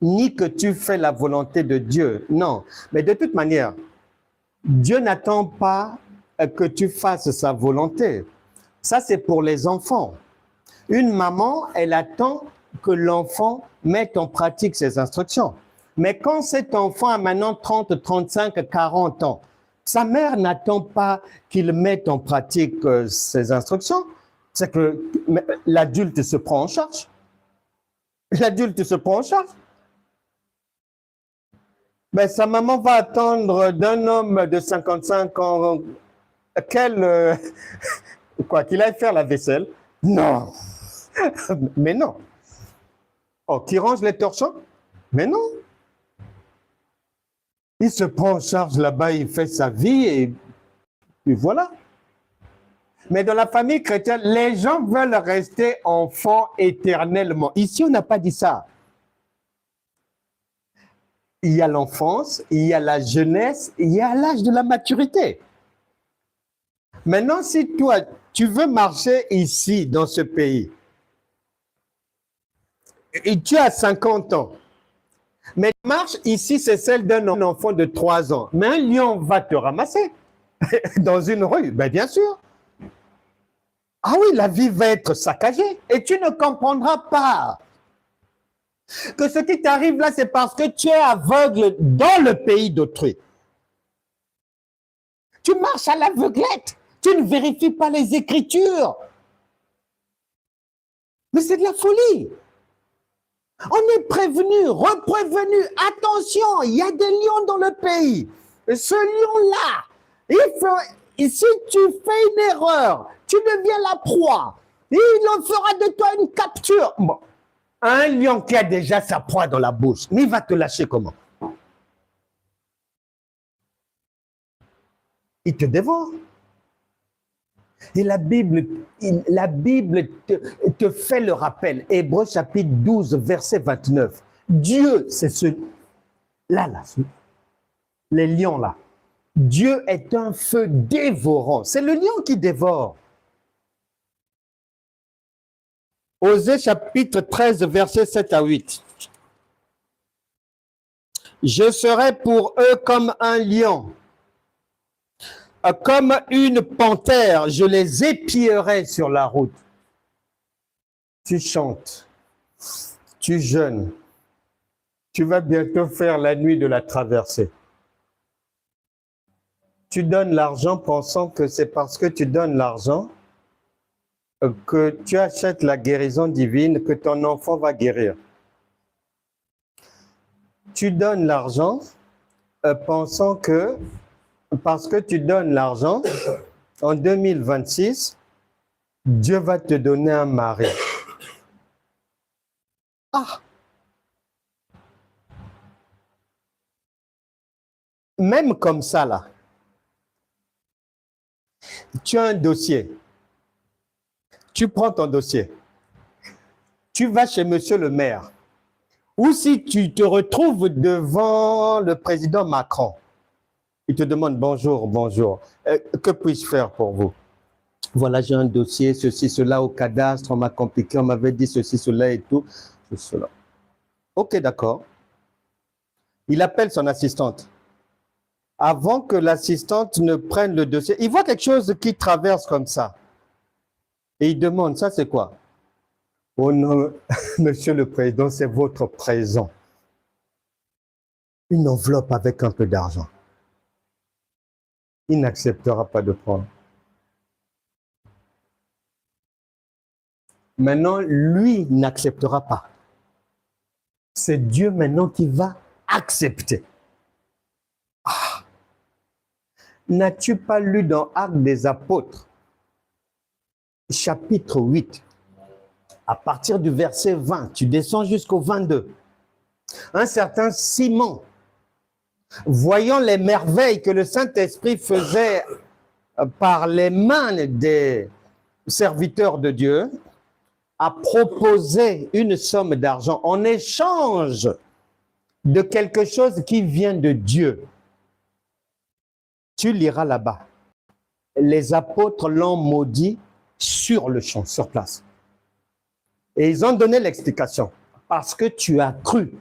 ni que tu fais la volonté de Dieu. Non, mais de toute manière, Dieu n'attend pas que tu fasses sa volonté. Ça, c'est pour les enfants. Une maman, elle attend que l'enfant mette en pratique ses instructions. Mais quand cet enfant a maintenant 30, 35, 40 ans, sa mère n'attend pas qu'il mette en pratique ses instructions. C'est que l'adulte se prend en charge. L'adulte se prend en charge. Mais sa maman va attendre d'un homme de 55 ans qu'il aille faire la vaisselle, Non. Mais non. Oh, qui range les torchons? Mais non. Il se prend en charge là-bas, il fait sa vie et voilà. Mais dans la famille chrétienne, les gens veulent rester enfants éternellement. Ici, on n'a pas dit ça. Il y a l'enfance, il y a la jeunesse, il y a l'âge de la maturité. Maintenant, si toi, tu veux marcher ici, dans ce pays, et tu as 50 ans, mais la marche ici, c'est celle d'un enfant de 3 ans. Mais un lion va te ramasser dans une rue, bien sûr. Ah oui, la vie va être saccagée et tu ne comprendras pas que ce qui t'arrive là, c'est parce que tu es aveugle dans le pays d'autrui. Tu marches à l'aveuglette, tu ne vérifies pas les Écritures. Mais c'est de la folie. On est prévenu, reprévenu. Attention, il y a des lions dans le pays. Ce lion-là, si tu fais une erreur, tu deviens la proie. Il en fera de toi une capture. Bon. Un lion qui a déjà sa proie dans la bouche, mais il va te lâcher comment? Il te dévore. Et la Bible te fait le rappel. Hébreux chapitre 12, verset 29. Dieu, c'est là, les lions là. Dieu est un feu dévorant. C'est le lion qui dévore. Osée chapitre 13, verset 7 à 8. Je serai pour eux comme un lion. Comme une panthère, je les épierai sur la route. Tu chantes, tu jeûnes, tu vas bientôt faire la nuit de la traversée. Tu donnes l'argent pensant que c'est parce que tu donnes l'argent que tu achètes la guérison divine, que ton enfant va guérir. Tu donnes l'argent pensant que parce que tu donnes l'argent, en 2026, Dieu va te donner un mari. Ah! Même comme ça, là, tu as un dossier. Tu prends ton dossier. Tu vas chez monsieur le maire. Ou si tu te retrouves devant le président Macron, il te demande bonjour, bonjour. Que puis-je faire pour vous? Voilà, j'ai un dossier, ceci, cela au cadastre, on m'a compliqué, on m'avait dit ceci, cela et tout. Cela. Ok, d'accord. Il appelle son assistante. Avant que l'assistante ne prenne le dossier, il voit quelque chose qui traverse comme ça. Et il demande, ça c'est quoi? Oh non, monsieur le président, c'est votre présent. Une enveloppe avec un peu d'argent. Il n'acceptera pas de prendre. Maintenant, lui n'acceptera pas. C'est Dieu maintenant qui va accepter. Ah. N'as-tu pas lu dans Actes des Apôtres, chapitre 8, à partir du verset 20, tu descends jusqu'au 22. Un certain Simon, voyant les merveilles que le Saint-Esprit faisait par les mains des serviteurs de Dieu, a proposé une somme d'argent en échange de quelque chose qui vient de Dieu. Tu liras là-bas. Les apôtres l'ont maudit sur le champ, sur place. Et ils ont donné l'explication. Parce que tu as cru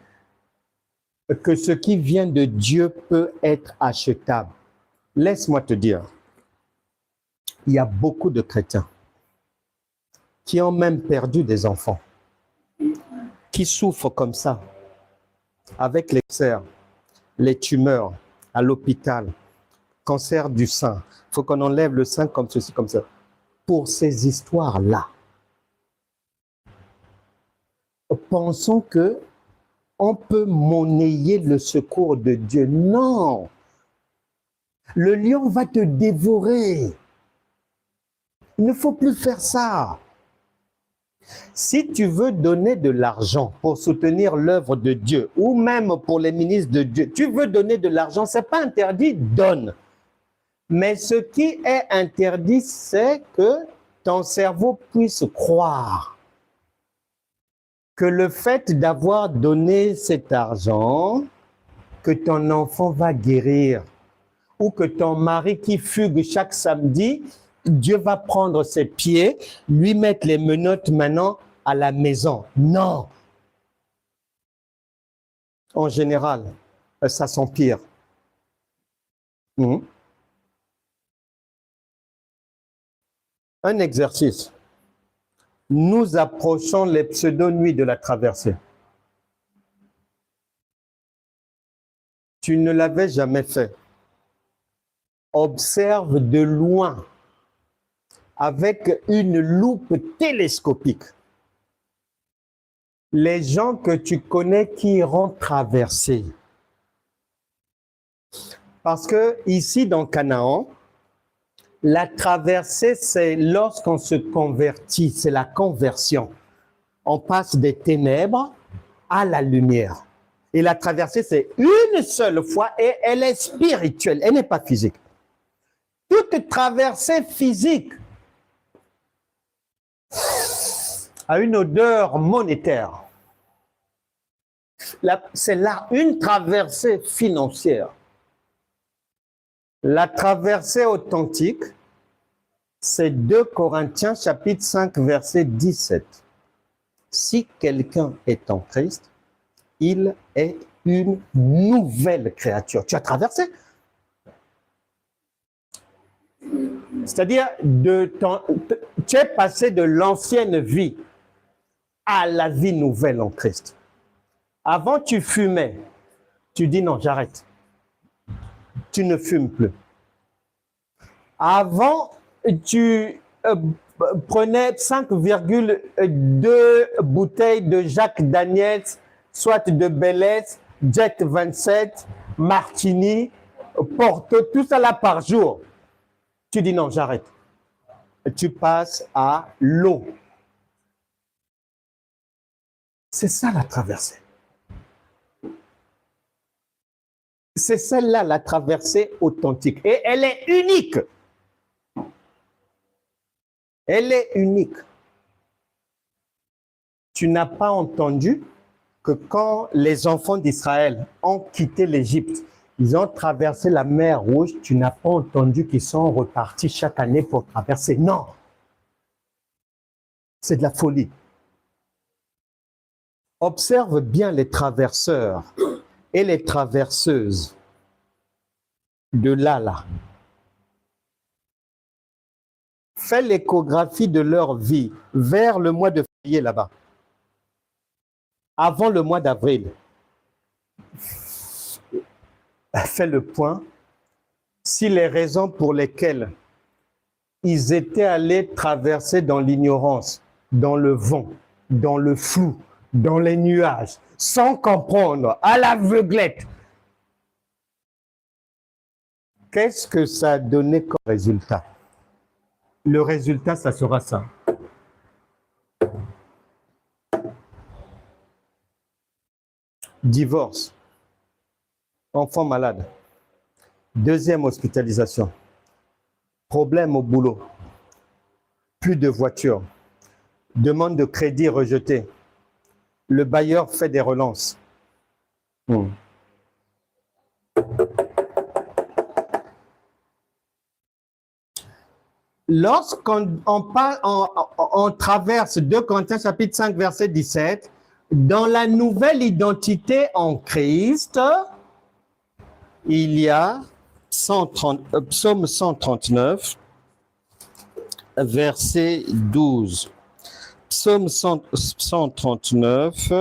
que ce qui vient de Dieu peut être achetable. Laisse-moi te dire, il y a beaucoup de chrétiens qui ont même perdu des enfants, qui souffrent comme ça, avec les cancers, les tumeurs, à l'hôpital, cancer du sein. Il faut qu'on enlève le sein comme ceci, comme ça. Pour ces histoires-là, pensons que on peut monnayer le secours de Dieu. Non! Le lion va te dévorer. Il ne faut plus faire ça. Si tu veux donner de l'argent pour soutenir l'œuvre de Dieu, ou même pour les ministres de Dieu, tu veux donner de l'argent, ce n'est pas interdit, donne. Mais ce qui est interdit, c'est que ton cerveau puisse croire que le fait d'avoir donné cet argent, que ton enfant va guérir, ou que ton mari qui fugue chaque samedi, Dieu va prendre ses pieds, lui mettre les menottes maintenant à la maison. Non. En général, ça s'empire. Un exercice. Nous approchons les pseudo-nuits de la traversée. Tu ne l'avais jamais fait. Observe de loin avec une loupe télescopique les gens que tu connais qui iront traverser. Parce que ici dans Canaan, la traversée, c'est lorsqu'on se convertit, c'est la conversion. On passe des ténèbres à la lumière. Et la traversée, c'est une seule fois et elle est spirituelle, elle n'est pas physique. Toute traversée physique a une odeur monétaire. C'est là une traversée financière. La traversée authentique, c'est 2 Corinthiens chapitre 5 verset 17. Si quelqu'un est en Christ, il est une nouvelle créature. Tu as traversé. C'est-à-dire, tu es passé de l'ancienne vie à la vie nouvelle en Christ. Avant, tu fumais. Tu dis non, j'arrête. Tu ne fumes plus. Avant, tu prenais 5,2 bouteilles de Jack Daniels, soit de Bellès, Jet 27, Martini, Porto, tout ça là par jour. Tu dis non, j'arrête. Tu passes à l'eau. C'est ça la traversée. C'est celle-là, la traversée authentique. Et elle est unique. Elle est unique. Tu n'as pas entendu que quand les enfants d'Israël ont quitté l'Égypte, ils ont traversé la mer Rouge, tu n'as pas entendu qu'ils sont repartis chaque année pour traverser. Non. C'est de la folie. Observe bien les traverseurs et les traverseuses de là. Fais l'échographie de leur vie vers le mois de février là-bas. Avant le mois d'avril. Fais le point si les raisons pour lesquelles ils étaient allés traverser dans l'ignorance, dans le vent, dans le flou, dans les nuages, sans comprendre, à l'aveuglette. Qu'est-ce que ça a donné comme résultat? Le résultat, ça sera ça. Divorce. Enfant malade. Deuxième hospitalisation. Problème au boulot. Plus de voiture. Demande de crédit rejetée. Le bailleur fait des relances. Lorsqu'on traverse 2 Corinthiens chapitre 5 verset 17, dans la nouvelle identité en Christ, il y a Psaume 139, verset 12. Psaume 139,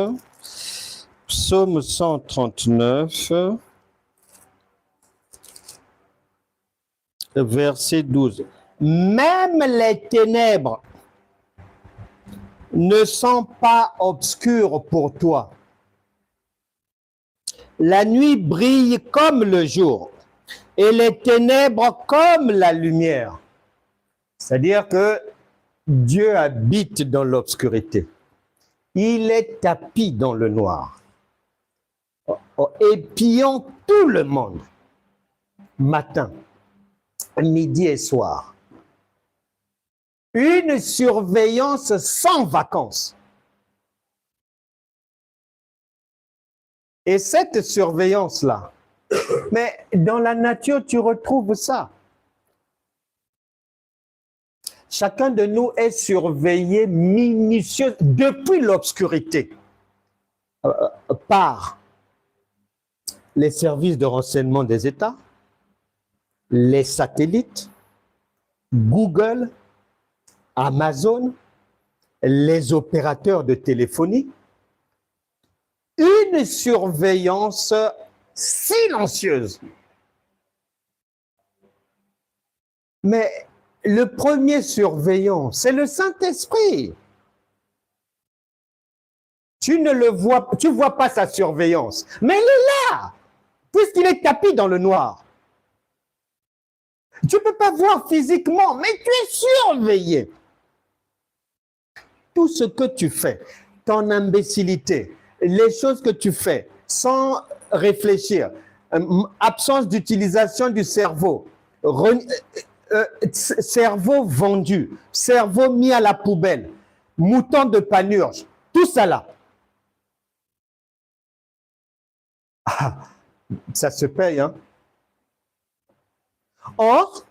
verset 12. Même les ténèbres ne sont pas obscures pour toi. La nuit brille comme le jour et les ténèbres comme la lumière. C'est-à-dire que Dieu habite dans l'obscurité. Il est tapis dans le noir, épiant tout le monde, matin, midi et soir. Une surveillance sans vacances. Et cette surveillance-là, mais dans la nature, tu retrouves ça. Chacun de nous est surveillé minutieusement depuis l'obscurité par les services de renseignement des États, les satellites, Google, Amazon, les opérateurs de téléphonie. Une surveillance silencieuse. Mais le premier surveillant, c'est le Saint-Esprit. Tu ne le vois, tu vois pas sa surveillance, mais il est là, puisqu'il est tapis dans le noir. Tu ne peux pas voir physiquement, mais tu es surveillé. Tout ce que tu fais, ton imbécilité, les choses que tu fais sans réfléchir, absence d'utilisation du cerveau, cerveau vendu, cerveau mis à la poubelle, mouton de panurge, tout ça là. Ah, ça se paye, hein? Or,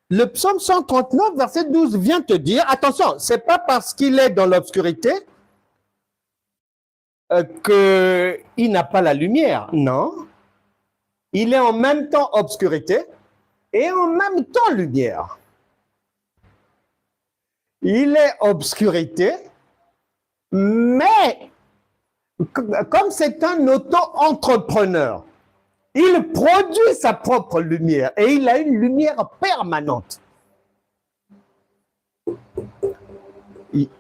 le psaume 139, verset 12 vient te dire, attention, c'est pas parce qu'il est dans l'obscurité qu'il n'a pas la lumière. Non. Il est en même temps obscurité et en même temps lumière. Il est obscurité, mais comme c'est un auto-entrepreneur, il produit sa propre lumière et il a une lumière permanente.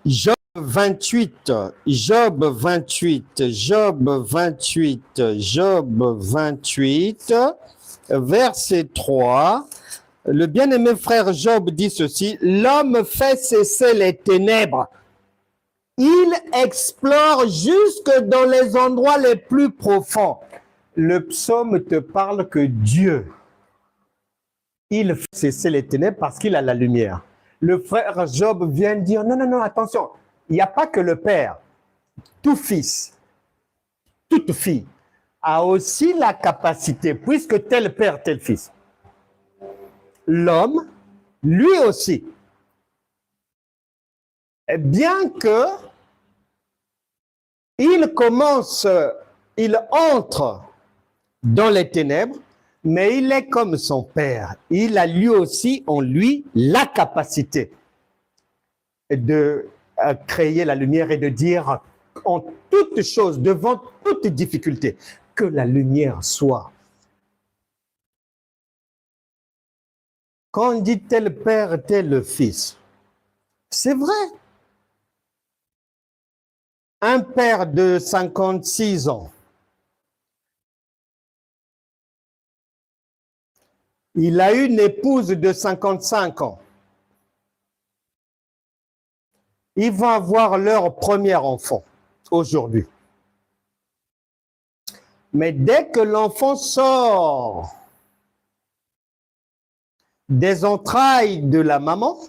Job 28, Job 28, Job 28, Job 28, verset 3. Le bien-aimé frère Job dit ceci: l'homme fait cesser les ténèbres. Il explore jusque dans les endroits les plus profonds. Le psaume te parle que Dieu, il fait cesser les ténèbres parce qu'il a la lumière. Le frère Job vient dire, non, non, non, attention, il n'y a pas que le Père. Tout fils, toute fille a aussi la capacité, puisque tel père, tel fils. L'homme, lui aussi, bien que il entre dans les ténèbres, mais il est comme son père. Il a lui aussi en lui la capacité de créer la lumière et de dire en toute chose, devant toute difficulté, que la lumière soit. Quand on dit tel père, tel fils, c'est vrai. Un père de 56 ans, il a une épouse de 55 ans. Ils vont avoir leur premier enfant aujourd'hui. Mais dès que l'enfant sort des entrailles de la maman,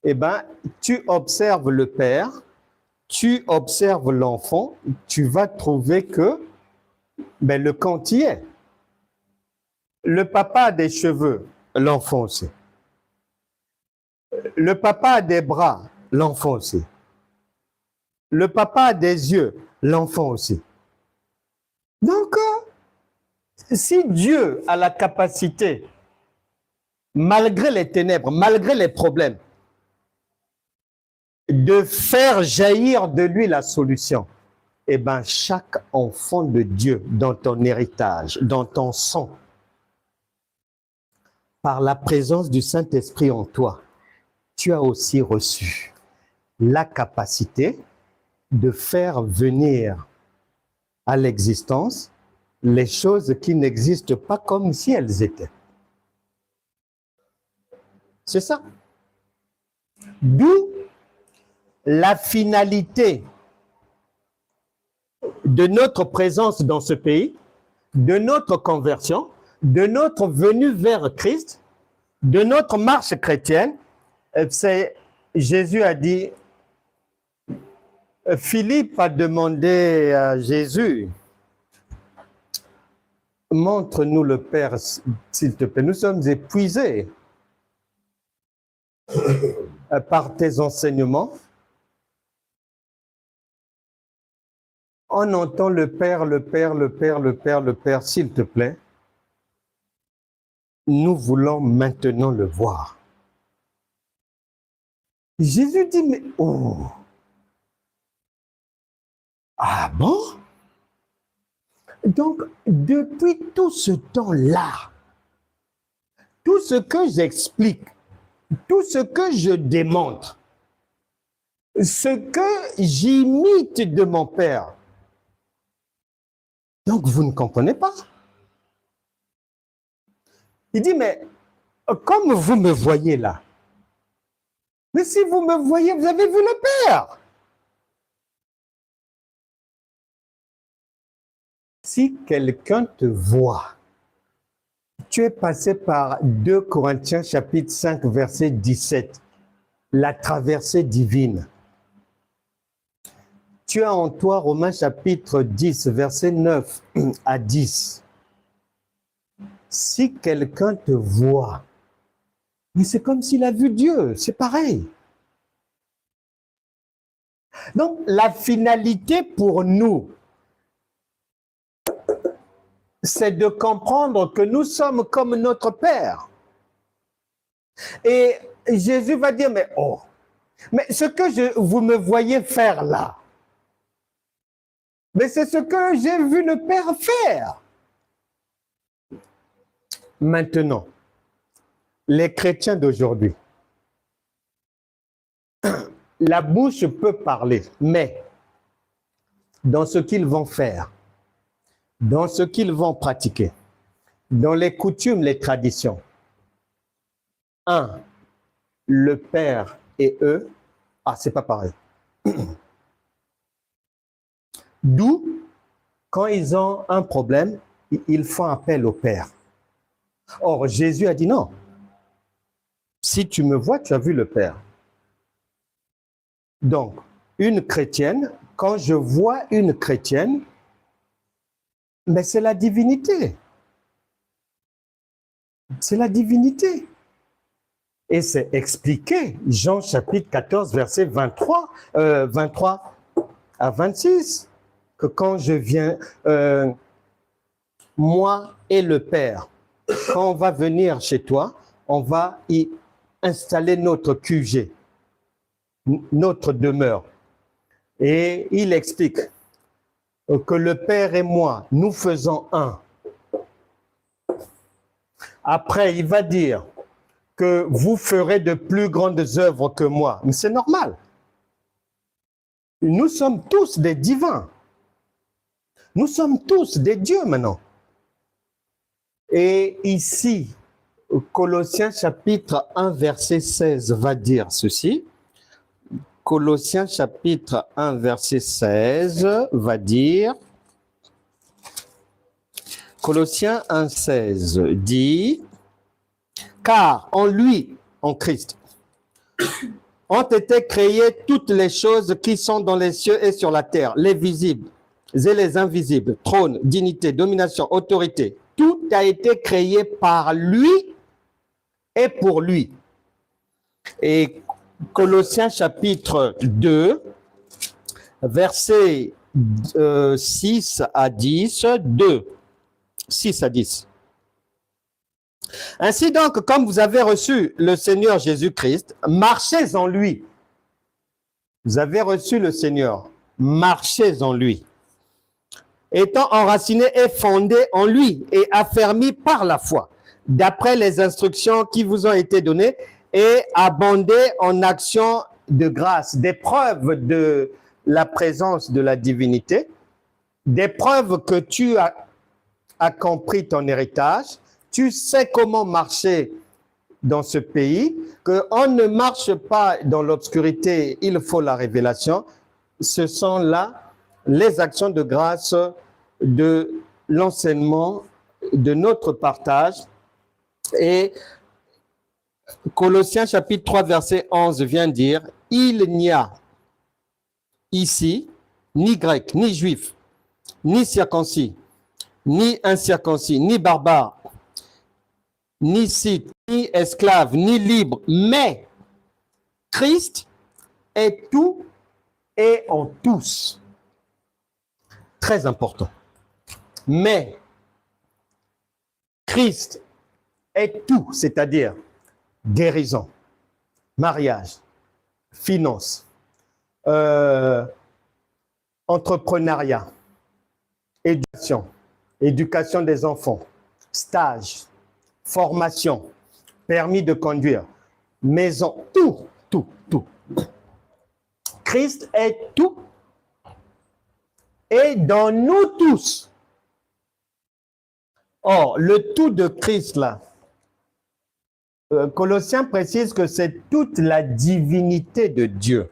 eh ben, tu observes le père, tu observes l'enfant, tu vas trouver que le compte y est. Le papa a des cheveux, l'enfant aussi. Le papa a des bras, l'enfant aussi. Le papa a des yeux, l'enfant aussi. Donc, si Dieu a la capacité, malgré les ténèbres, malgré les problèmes, de faire jaillir de lui la solution, eh bien, chaque enfant de Dieu dans ton héritage, dans ton sang, par la présence du Saint-Esprit en toi, tu as aussi reçu la capacité de faire venir à l'existence les choses qui n'existent pas comme si elles étaient. C'est ça. D'où la finalité de notre présence dans ce pays, de notre conversion, de notre venue vers Christ, de notre marche chrétienne. C'est, Jésus a dit, Philippe a demandé à Jésus, montre-nous le Père, s'il te plaît. Nous sommes épuisés par tes enseignements. On entend le Père, le Père, le Père, le Père, le Père, s'il te plaît. Nous voulons maintenant le voir. Jésus dit, mais oh, ah bon? Donc, depuis tout ce temps-là, tout ce que j'explique, tout ce que je démontre, ce que j'imite de mon Père, donc vous ne comprenez pas. Il dit, mais comme vous me voyez là, mais si vous me voyez, vous avez vu le Père. Si quelqu'un te voit, tu es passé par 2 Corinthiens chapitre 5 verset 17, la traversée divine. Tu as en toi Romains chapitre 10 verset 9 à 10. Si quelqu'un te voit, mais c'est comme s'il a vu Dieu, c'est pareil. Donc la finalité pour nous, c'est de comprendre que nous sommes comme notre Père. Et Jésus va dire, mais oh, mais ce que vous me voyez faire là, mais c'est ce que j'ai vu le Père faire. Maintenant, les chrétiens d'aujourd'hui, la bouche peut parler, mais dans ce qu'ils vont faire, dans ce qu'ils vont pratiquer, dans les coutumes, les traditions, le Père et eux, c'est pas pareil. D'où, quand ils ont un problème, ils font appel au Père. Or, Jésus a dit non. Si tu me vois, tu as vu le Père. Donc, une chrétienne, quand je vois une chrétienne, mais c'est la divinité. C'est la divinité. Et c'est expliqué, Jean chapitre 14, verset 23 à 26, que quand je viens, moi et le Père, quand on va venir chez toi, on va y installer notre QG, notre demeure. Et il explique que le Père et moi, nous faisons un. Après, il va dire que vous ferez de plus grandes œuvres que moi. Mais c'est normal. Nous sommes tous des divins. Nous sommes tous des dieux maintenant. Et ici, Colossiens chapitre 1, verset 16 va dire ceci. Colossiens chapitre 1, verset 16 va dire, Colossiens 1, 16 dit, car en lui, en Christ, ont été créées toutes les choses qui sont dans les cieux et sur la terre, les visibles et les invisibles, trône, dignité, domination, autorité. Tout a été créé par lui et pour lui. Et Colossiens chapitre 2, versets 6 à 10, 2, 6 à 10. Ainsi donc, comme vous avez reçu le Seigneur Jésus-Christ, marchez en lui. Vous avez reçu le Seigneur, marchez en lui. Étant enracinés et fondés en lui et affermis par la foi, d'après les instructions qui vous ont été données, et abondés en actions de grâce, des preuves de la présence de la divinité, des preuves que tu as compris ton héritage, tu sais comment marcher dans ce pays, qu'on ne marche pas dans l'obscurité, il faut la révélation. Ce sont là les actions de grâce de l'enseignement, de notre partage. Et Colossiens chapitre 3, verset 11 vient dire, « Il n'y a ici ni grec, ni juif, ni circoncis, ni incirconcis, ni barbare, ni scythe, ni esclave, ni libre, mais Christ est tout et en tous. » Très important. Mais Christ est tout, c'est-à-dire guérison, mariage, finance, entrepreneuriat, éducation des enfants, stage, formation, permis de conduire, maison, tout. Christ est tout et dans nous tous. Or, le tout de Christ, là, Colossiens précise que c'est toute la divinité de Dieu.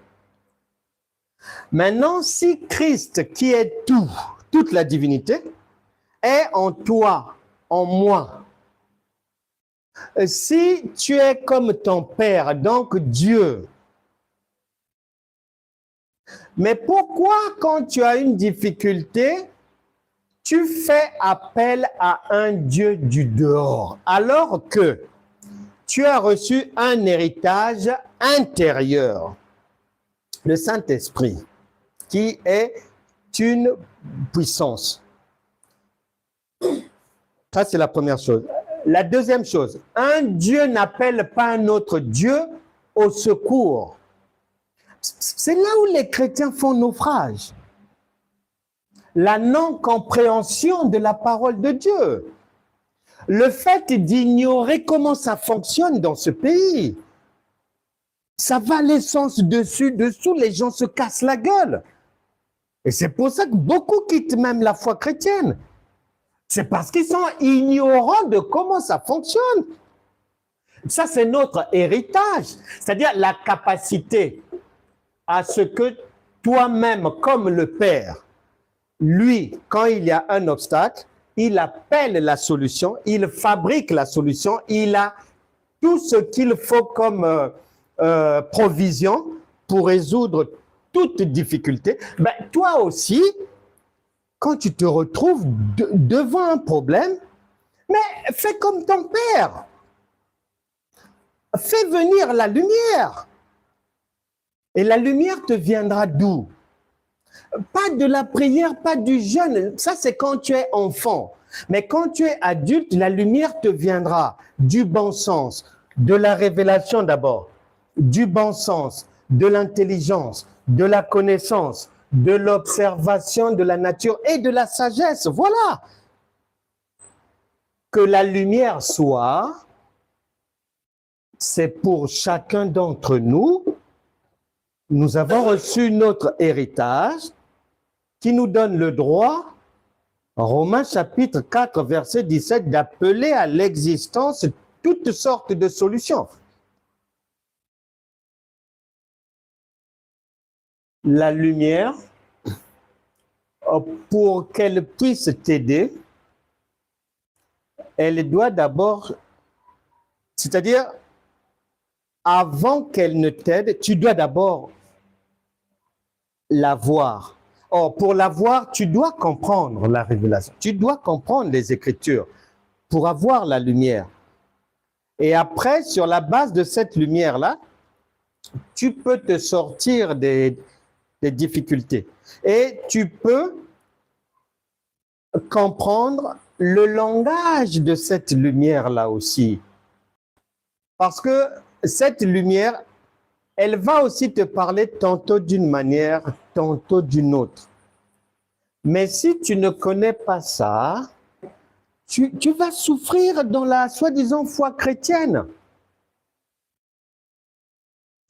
Maintenant, si Christ, qui est tout, toute la divinité, est en toi, en moi, si tu es comme ton Père, donc Dieu, mais pourquoi quand tu as une difficulté, tu fais appel à un Dieu du dehors, alors que tu as reçu un héritage intérieur, le Saint-Esprit, qui est une puissance. Ça, c'est la première chose. La deuxième chose, un Dieu n'appelle pas un autre Dieu au secours. C'est là où les chrétiens font naufrage. La non-compréhension de la parole de Dieu. Le fait d'ignorer comment ça fonctionne dans ce pays. Ça va l'essence dessus, dessous, les gens se cassent la gueule. Et c'est pour ça que beaucoup quittent même la foi chrétienne. C'est parce qu'ils sont ignorants de comment ça fonctionne. Ça, c'est notre héritage. C'est-à-dire la capacité à ce que toi-même, comme le Père, lui, quand il y a un obstacle, il appelle la solution, il fabrique la solution, il a tout ce qu'il faut comme provision pour résoudre toute difficulté. Ben, toi aussi, quand tu te retrouves devant un problème, mais fais comme ton Père. Fais venir la lumière. Et la lumière te viendra d'où? Pas de la prière, pas du jeûne. Ça, c'est quand tu es enfant. Mais quand tu es adulte, la lumière te viendra du bon sens, de la révélation d'abord, du bon sens, de l'intelligence, de la connaissance, de l'observation de la nature et de la sagesse. Voilà. Que la lumière soit, c'est pour chacun d'entre nous. Nous avons reçu notre héritage qui nous donne le droit, Romains chapitre 4, verset 17, d'appeler à l'existence toutes sortes de solutions. La lumière, pour qu'elle puisse t'aider, elle doit d'abord, c'est-à-dire, avant qu'elle ne t'aide, tu dois d'abord la voir. Or, pour la voir, tu dois comprendre la révélation. Tu dois comprendre les Écritures pour avoir la lumière. Et après, sur la base de cette lumière-là, tu peux te sortir des difficultés. Et tu peux comprendre le langage de cette lumière-là aussi. Parce que cette lumière, elle va aussi te parler tantôt d'une manière, tantôt d'une autre. Mais si tu ne connais pas ça, tu vas souffrir dans la soi-disant foi chrétienne.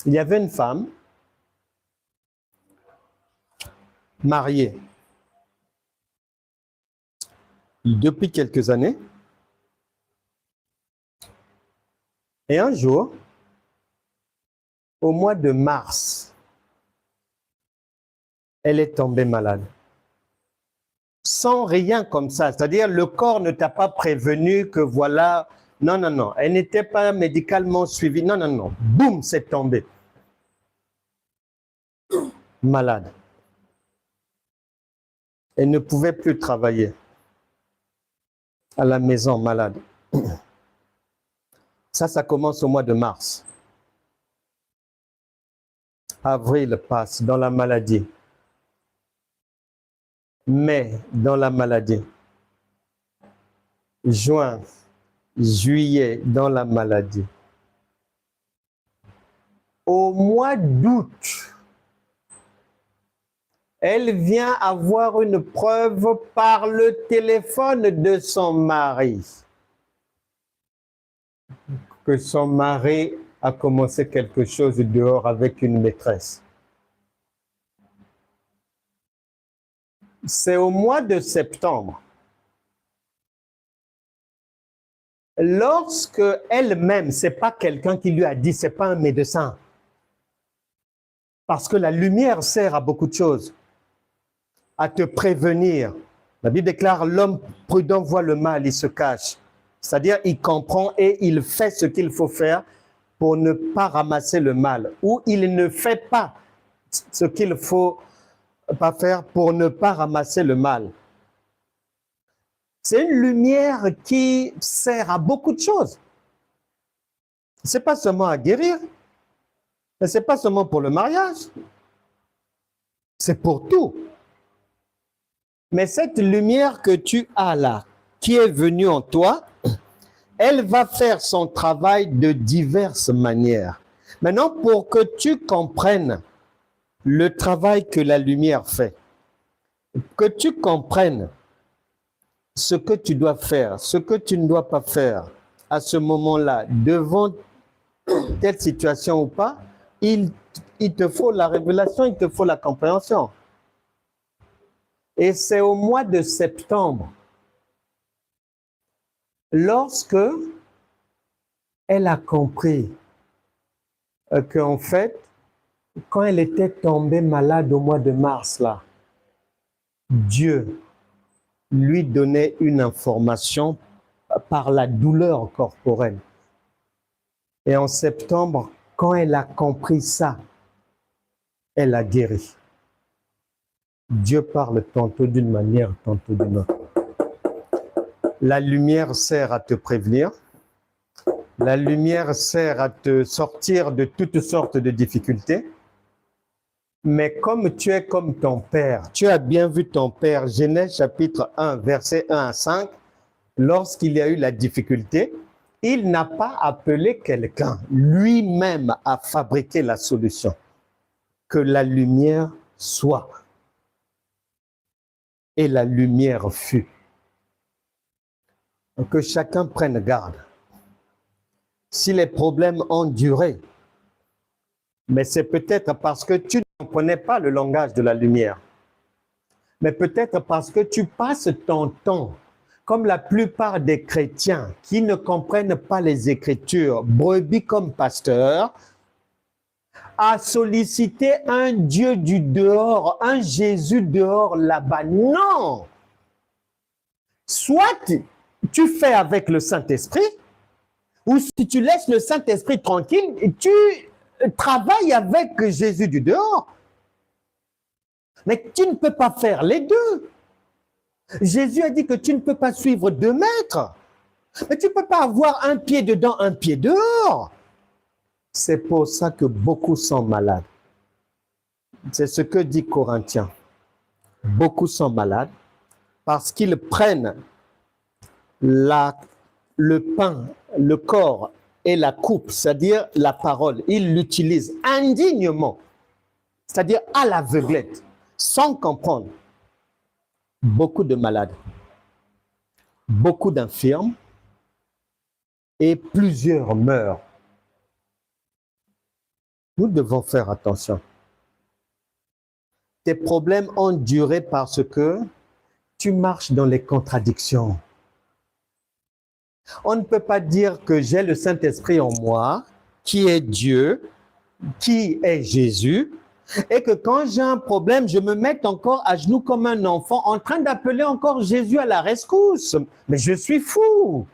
Il y avait une femme mariée depuis quelques années. Et un jour, au mois de mars, elle est tombée malade. Sans rien comme ça. C'est-à-dire, le corps ne t'a pas prévenu que voilà. Non, non, non. Elle n'était pas médicalement suivie. Non, non, non. Boum, c'est tombé. Malade. Elle ne pouvait plus travailler. À la maison, malade. Ça commence au mois de mars. Avril passe dans la maladie. Mai, dans la maladie. Juin, juillet, dans la maladie. Au mois d'août, elle vient avoir une preuve par le téléphone de son mari. Que son mari a commencé quelque chose dehors avec une maîtresse. C'est au mois de septembre, lorsque elle-même, ce n'est pas quelqu'un qui lui a dit, ce n'est pas un médecin. Parce que la lumière sert à beaucoup de choses, à te prévenir. La Bible déclare, l'homme prudent voit le mal, il se cache. C'est-à-dire, il comprend et il fait ce qu'il faut faire pour ne pas ramasser le mal. Ou il ne fait pas ce qu'il faut pas faire pour ne pas ramasser le mal. C'est une lumière qui sert à beaucoup de choses. Ce n'est pas seulement à guérir, ce n'est pas seulement pour le mariage, c'est pour tout. Mais cette lumière que tu as là, qui est venue en toi, elle va faire son travail de diverses manières. Maintenant, pour que tu comprennes le travail que la lumière fait, que tu comprennes ce que tu dois faire, ce que tu ne dois pas faire à ce moment-là, devant telle situation ou pas, il te faut la révélation, il te faut la compréhension. Et c'est au mois de septembre, lorsque elle a compris qu'en fait, quand elle était tombée malade au mois de mars, là, Dieu lui donnait une information par la douleur corporelle. Et en septembre, quand elle a compris ça, elle a guéri. Dieu parle tantôt d'une manière, tantôt d'une autre. La lumière sert à te prévenir. La lumière sert à te sortir de toutes sortes de difficultés. Mais comme tu es comme ton père, tu as bien vu ton père, Genèse chapitre 1, versets 1 à 5, lorsqu'il y a eu la difficulté, il n'a pas appelé quelqu'un, lui-même a fabriqué la solution. Que la lumière soit. Et la lumière fut. Que chacun prenne garde. Si les problèmes ont duré, mais c'est peut-être parce que tu ne comprenais pas le langage de la lumière. Mais peut-être parce que tu passes ton temps, comme la plupart des chrétiens qui ne comprennent pas les Écritures, brebis comme pasteur, à solliciter un Dieu du dehors, un Jésus dehors là-bas. Non! Soit tu fais avec le Saint-Esprit, ou si tu laisses le Saint-Esprit tranquille, tu travailles avec Jésus du dehors. Mais tu ne peux pas faire les deux. Jésus a dit que tu ne peux pas suivre 2 maîtres. Mais tu ne peux pas avoir un pied dedans, un pied dehors. C'est pour ça que beaucoup sont malades. C'est ce que dit Corinthiens. Beaucoup sont malades parce qu'ils prennent le pain, le corps et la coupe, c'est-à-dire la parole. Ils l'utilisent indignement, c'est-à-dire à l'aveuglette, sans comprendre. Beaucoup de malades, beaucoup d'infirmes et plusieurs meurent. Nous devons faire attention. Tes problèmes ont duré parce que tu marches dans les contradictions. On ne peut pas dire que j'ai le Saint-Esprit en moi, qui est Dieu, qui est Jésus, et que quand j'ai un problème, je me mette encore à genoux comme un enfant en train d'appeler encore Jésus à la rescousse. Mais je suis fou.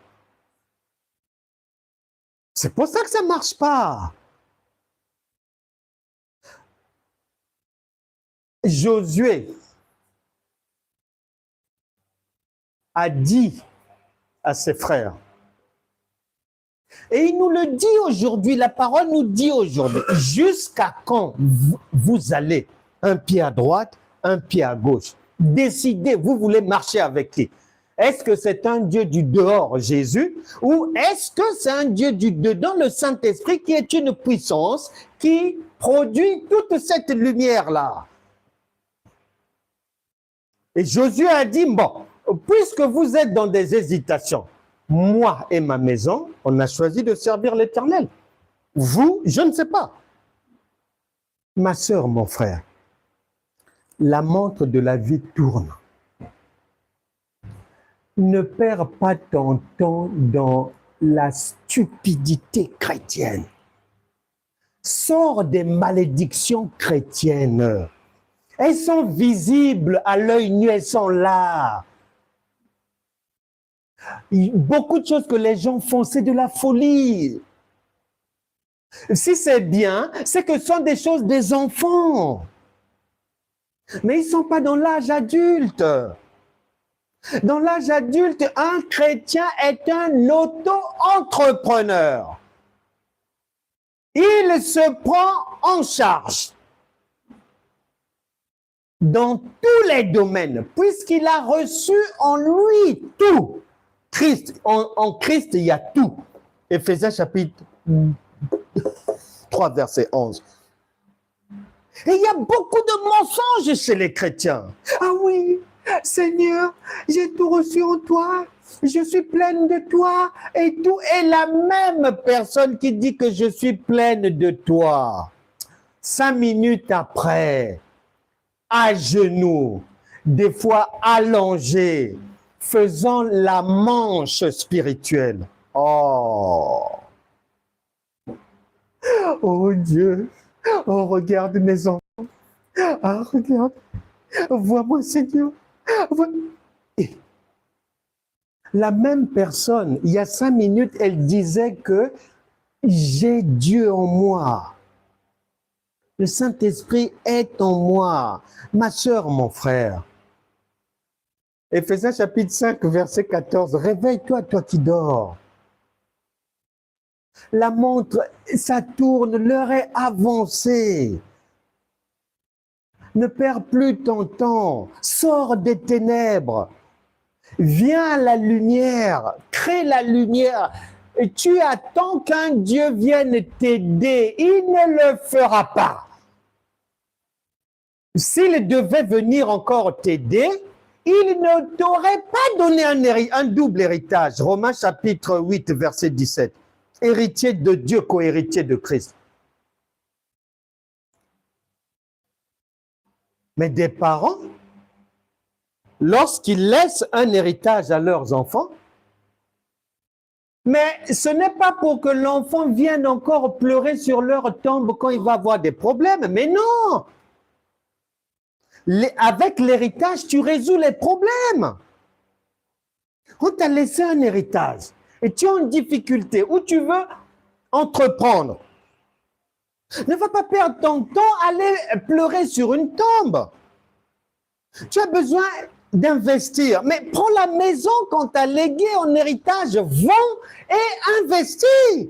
C'est pour ça que ça ne marche pas. Josué a dit à ses frères, et il nous le dit aujourd'hui, la parole nous dit aujourd'hui, jusqu'à quand vous allez un pied à droite, un pied à gauche? Décidez, vous voulez marcher avec qui? Est-ce que c'est un Dieu du dehors, Jésus, ou est-ce que c'est un Dieu du dedans, le Saint-Esprit, qui est une puissance qui produit toute cette lumière-là? Et Josué a dit, bon, puisque vous êtes dans des hésitations, moi et ma maison, on a choisi de servir l'Éternel. Vous, je ne sais pas. Ma sœur, mon frère, la montre de la vie tourne. Ne perds pas ton temps dans la stupidité chrétienne. Sors des malédictions chrétiennes. Elles sont visibles à l'œil nu, elles sont là. Beaucoup de choses que les gens font, c'est de la folie. Si c'est bien, c'est que ce sont des choses des enfants. Mais ils ne sont pas dans l'âge adulte. Dans l'âge adulte, un chrétien est un auto-entrepreneur. Il se prend en charge dans tous les domaines, puisqu'il a reçu en lui tout. Christ, en Christ, il y a tout. Éphésiens chapitre 3, verset 11. Et il y a beaucoup de mensonges chez les chrétiens. Ah oui, Seigneur, j'ai tout reçu en toi, je suis pleine de toi et tout. Et la même personne qui dit que je suis pleine de toi, 5 minutes après, à genoux, des fois allongé, faisant la manche spirituelle. Oh! Oh Dieu! Oh, regarde mes enfants! Ah, regarde! Vois-moi, Seigneur! Et la même personne, il y a 5 minutes, elle disait que j'ai Dieu en moi. Le Saint-Esprit est en moi. Ma sœur, mon frère. Éphésiens chapitre 5, verset 14. Réveille-toi, toi qui dors. La montre, ça tourne, l'heure est avancée. Ne perds plus ton temps. Sors des ténèbres. Viens à la lumière. Crée la lumière. Et tu attends qu'un Dieu vienne t'aider. Il ne le fera pas. S'il devait venir encore t'aider, il ne t'aurait pas donné un double héritage. Romains chapitre 8, verset 17. Héritier de Dieu, co-héritier de Christ. Mais des parents, lorsqu'ils laissent un héritage à leurs enfants, mais ce n'est pas pour que l'enfant vienne encore pleurer sur leur tombe quand il va avoir des problèmes, mais non! Avec l'héritage, tu résous les problèmes. On t'a laissé un héritage et tu es en difficulté où tu veux entreprendre. Ne va pas perdre ton temps à aller pleurer sur une tombe. Tu as besoin d'investir. Mais prends la maison qu'on t'a léguée en héritage, vends et investis.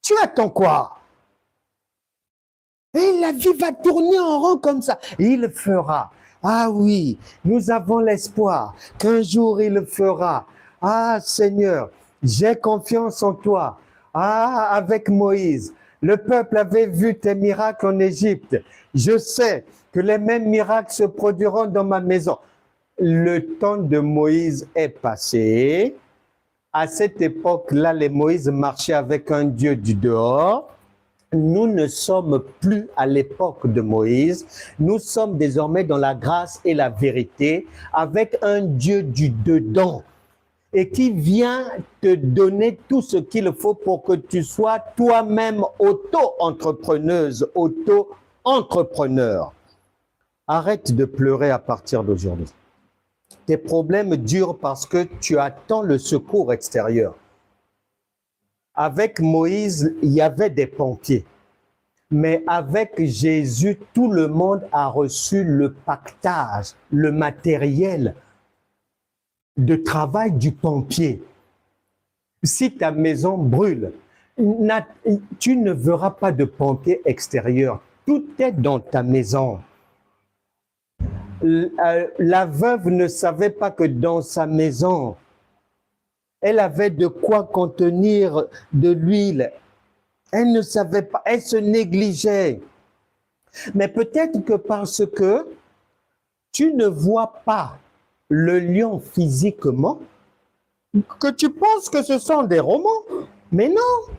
Tu attends quoi? Et la vie va tourner en rond comme ça. Il le fera. Ah oui, nous avons l'espoir qu'un jour il le fera. Ah Seigneur, j'ai confiance en toi. Ah, avec Moïse, le peuple avait vu tes miracles en Égypte. Je sais que les mêmes miracles se produiront dans ma maison. Le temps de Moïse est passé. À cette époque-là, les Moïse marchaient avec un Dieu du dehors. Nous ne sommes plus à l'époque de Moïse. Nous sommes désormais dans la grâce et la vérité avec un Dieu du dedans. et qui vient te donner tout ce qu'il faut pour que tu sois toi-même auto-entrepreneuse, auto-entrepreneur. Arrête de pleurer à partir d'aujourd'hui. Tes problèmes durent parce que tu attends le secours extérieur. Avec Moïse, il y avait des pompiers. Mais avec Jésus, tout le monde a reçu le pactage, le matériel de travail du pompier. Si ta maison brûle, tu ne verras pas de pompier extérieur. Tout est dans ta maison. La veuve ne savait pas que dans sa maison, elle avait de quoi contenir de l'huile. Elle ne savait pas, elle se négligeait. Mais peut-être que parce que tu ne vois pas le lion physiquement, que tu penses que ce sont des romans. Mais non,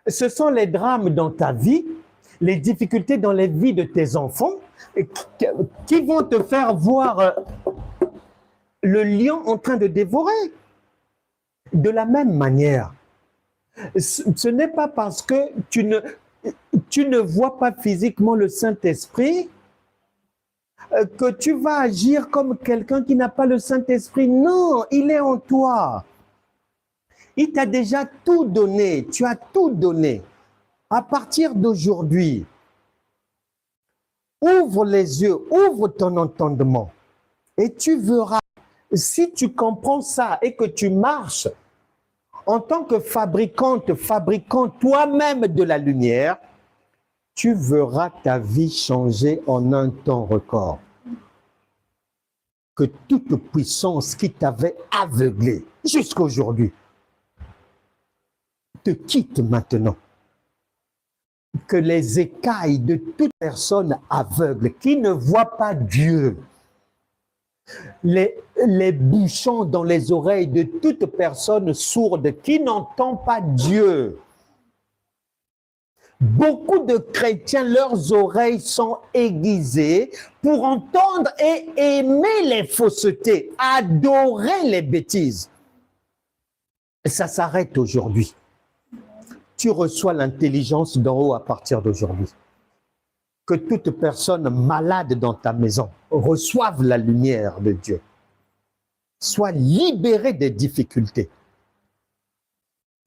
ce sont les drames dans ta vie, les difficultés dans les vies de tes enfants qui vont te faire voir le lion en train de dévorer. De la même manière, ce n'est pas parce que tu ne vois pas physiquement le Saint-Esprit que tu vas agir comme quelqu'un qui n'a pas le Saint-Esprit. Non, il est en toi. Il t'a déjà tout donné, tu as tout donné. À partir d'aujourd'hui, ouvre les yeux, ouvre ton entendement et tu verras, si tu comprends ça et que tu marches en tant que fabricant toi-même de la lumière, tu verras ta vie changer en un temps record. Que toute puissance qui t'avait aveuglé jusqu'à aujourd'hui te quitte maintenant. Que les écailles de toute personne aveugle qui ne voit pas Dieu, les bouchons dans les oreilles de toute personne sourde qui n'entend pas Dieu. Beaucoup de chrétiens, leurs oreilles sont aiguisées pour entendre et aimer les faussetés, adorer les bêtises. Et ça s'arrête aujourd'hui. Tu reçois l'intelligence d'en haut à partir d'aujourd'hui. Que toute personne malade dans ta maison reçoive la lumière de Dieu. Sois libéré des difficultés.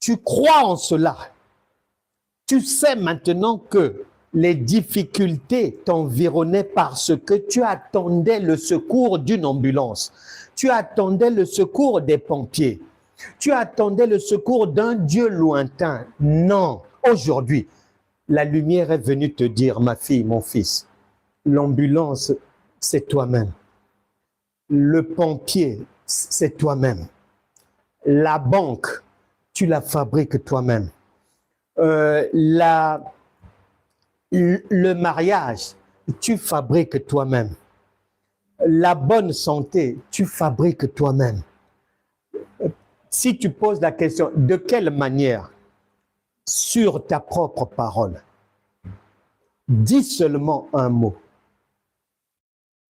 Tu crois en cela. Tu sais maintenant que les difficultés t'environnaient parce que tu attendais le secours d'une ambulance. Tu attendais le secours des pompiers. Tu attendais le secours d'un Dieu lointain. Non, aujourd'hui, la lumière est venue te dire, ma fille, mon fils, l'ambulance, c'est toi-même. Le pompier, c'est toi-même. La banque, tu la fabriques toi-même. Le mariage, tu fabriques toi-même. La bonne santé, tu fabriques toi-même. Si tu poses la question, de quelle manière? Sur ta propre parole. Dis seulement un mot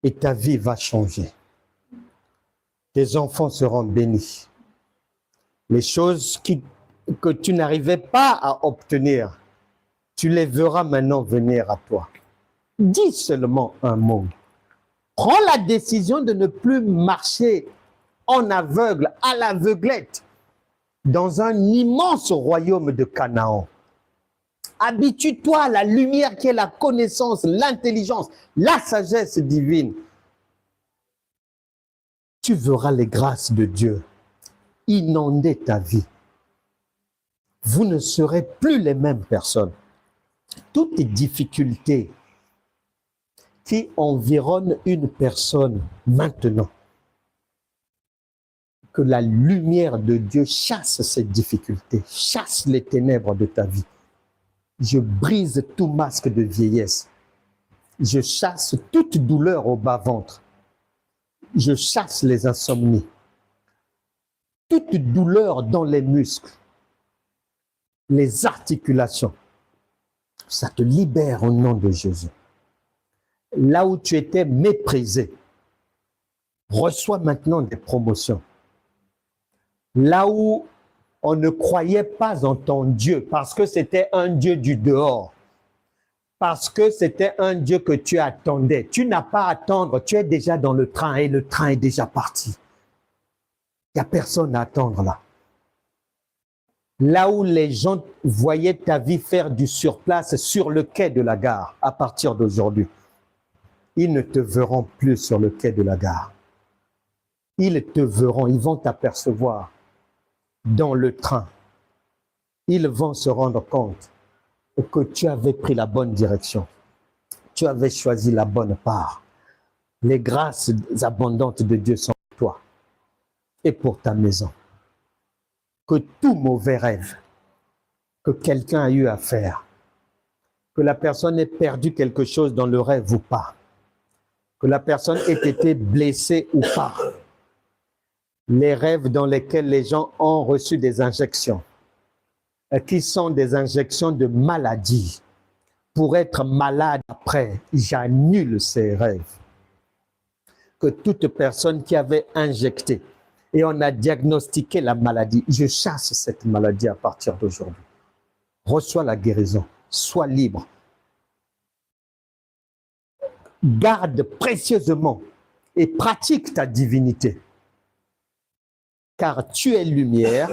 et ta vie va changer. Tes enfants seront bénis. Les choses que tu n'arrivais pas à obtenir, tu les verras maintenant venir à toi. Dis seulement un mot. Prends la décision de ne plus marcher en aveugle, à l'aveuglette, dans un immense royaume de Canaan. Habitue-toi à la lumière qui est la connaissance, l'intelligence, la sagesse divine. Tu verras les grâces de Dieu inonder ta vie. Vous ne serez plus les mêmes personnes. Toutes les difficultés qui environnent une personne maintenant, que la lumière de Dieu chasse ces difficultés, chasse les ténèbres de ta vie. Je brise tout masque de vieillesse. Je chasse toute douleur au bas-ventre. Je chasse les insomnies. Toute douleur dans les muscles, les articulations. Ça te libère au nom de Jésus. Là où tu étais méprisé, reçois maintenant des promotions. Là où on ne croyait pas en ton Dieu parce que c'était un Dieu du dehors, parce que c'était un Dieu que tu attendais. Tu n'as pas à attendre, tu es déjà dans le train et le train est déjà parti. Il n'y a personne à attendre là. Là où les gens voyaient ta vie faire du surplace sur le quai de la gare, à partir d'aujourd'hui, ils ne te verront plus sur le quai de la gare. Ils te verront, ils vont t'apercevoir dans le train. Ils vont se rendre compte que tu avais pris la bonne direction. Tu avais choisi la bonne part. Les grâces abondantes de Dieu sont pour toi et pour ta maison. Que tout mauvais rêve que quelqu'un a eu à faire, que la personne ait perdu quelque chose dans le rêve ou pas, que la personne ait été blessée ou pas, les rêves dans lesquels les gens ont reçu des injections, qui sont des injections de maladie, pour être malade après, j'annule ces rêves. Que toute personne qui avait injecté et on a diagnostiqué la maladie, je chasse cette maladie à partir d'aujourd'hui. Reçois la guérison, sois libre. Garde précieusement et pratique ta divinité. Car tu es lumière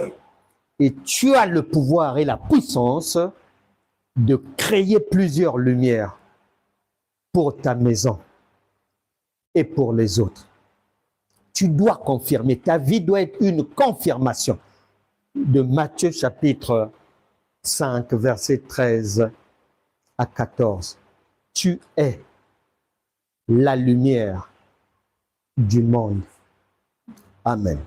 et tu as le pouvoir et la puissance de créer plusieurs lumières pour ta maison et pour les autres. Tu dois confirmer, ta vie doit être une confirmation de Matthieu chapitre 5, verset 13 à 14. Tu es la lumière du monde. Amen.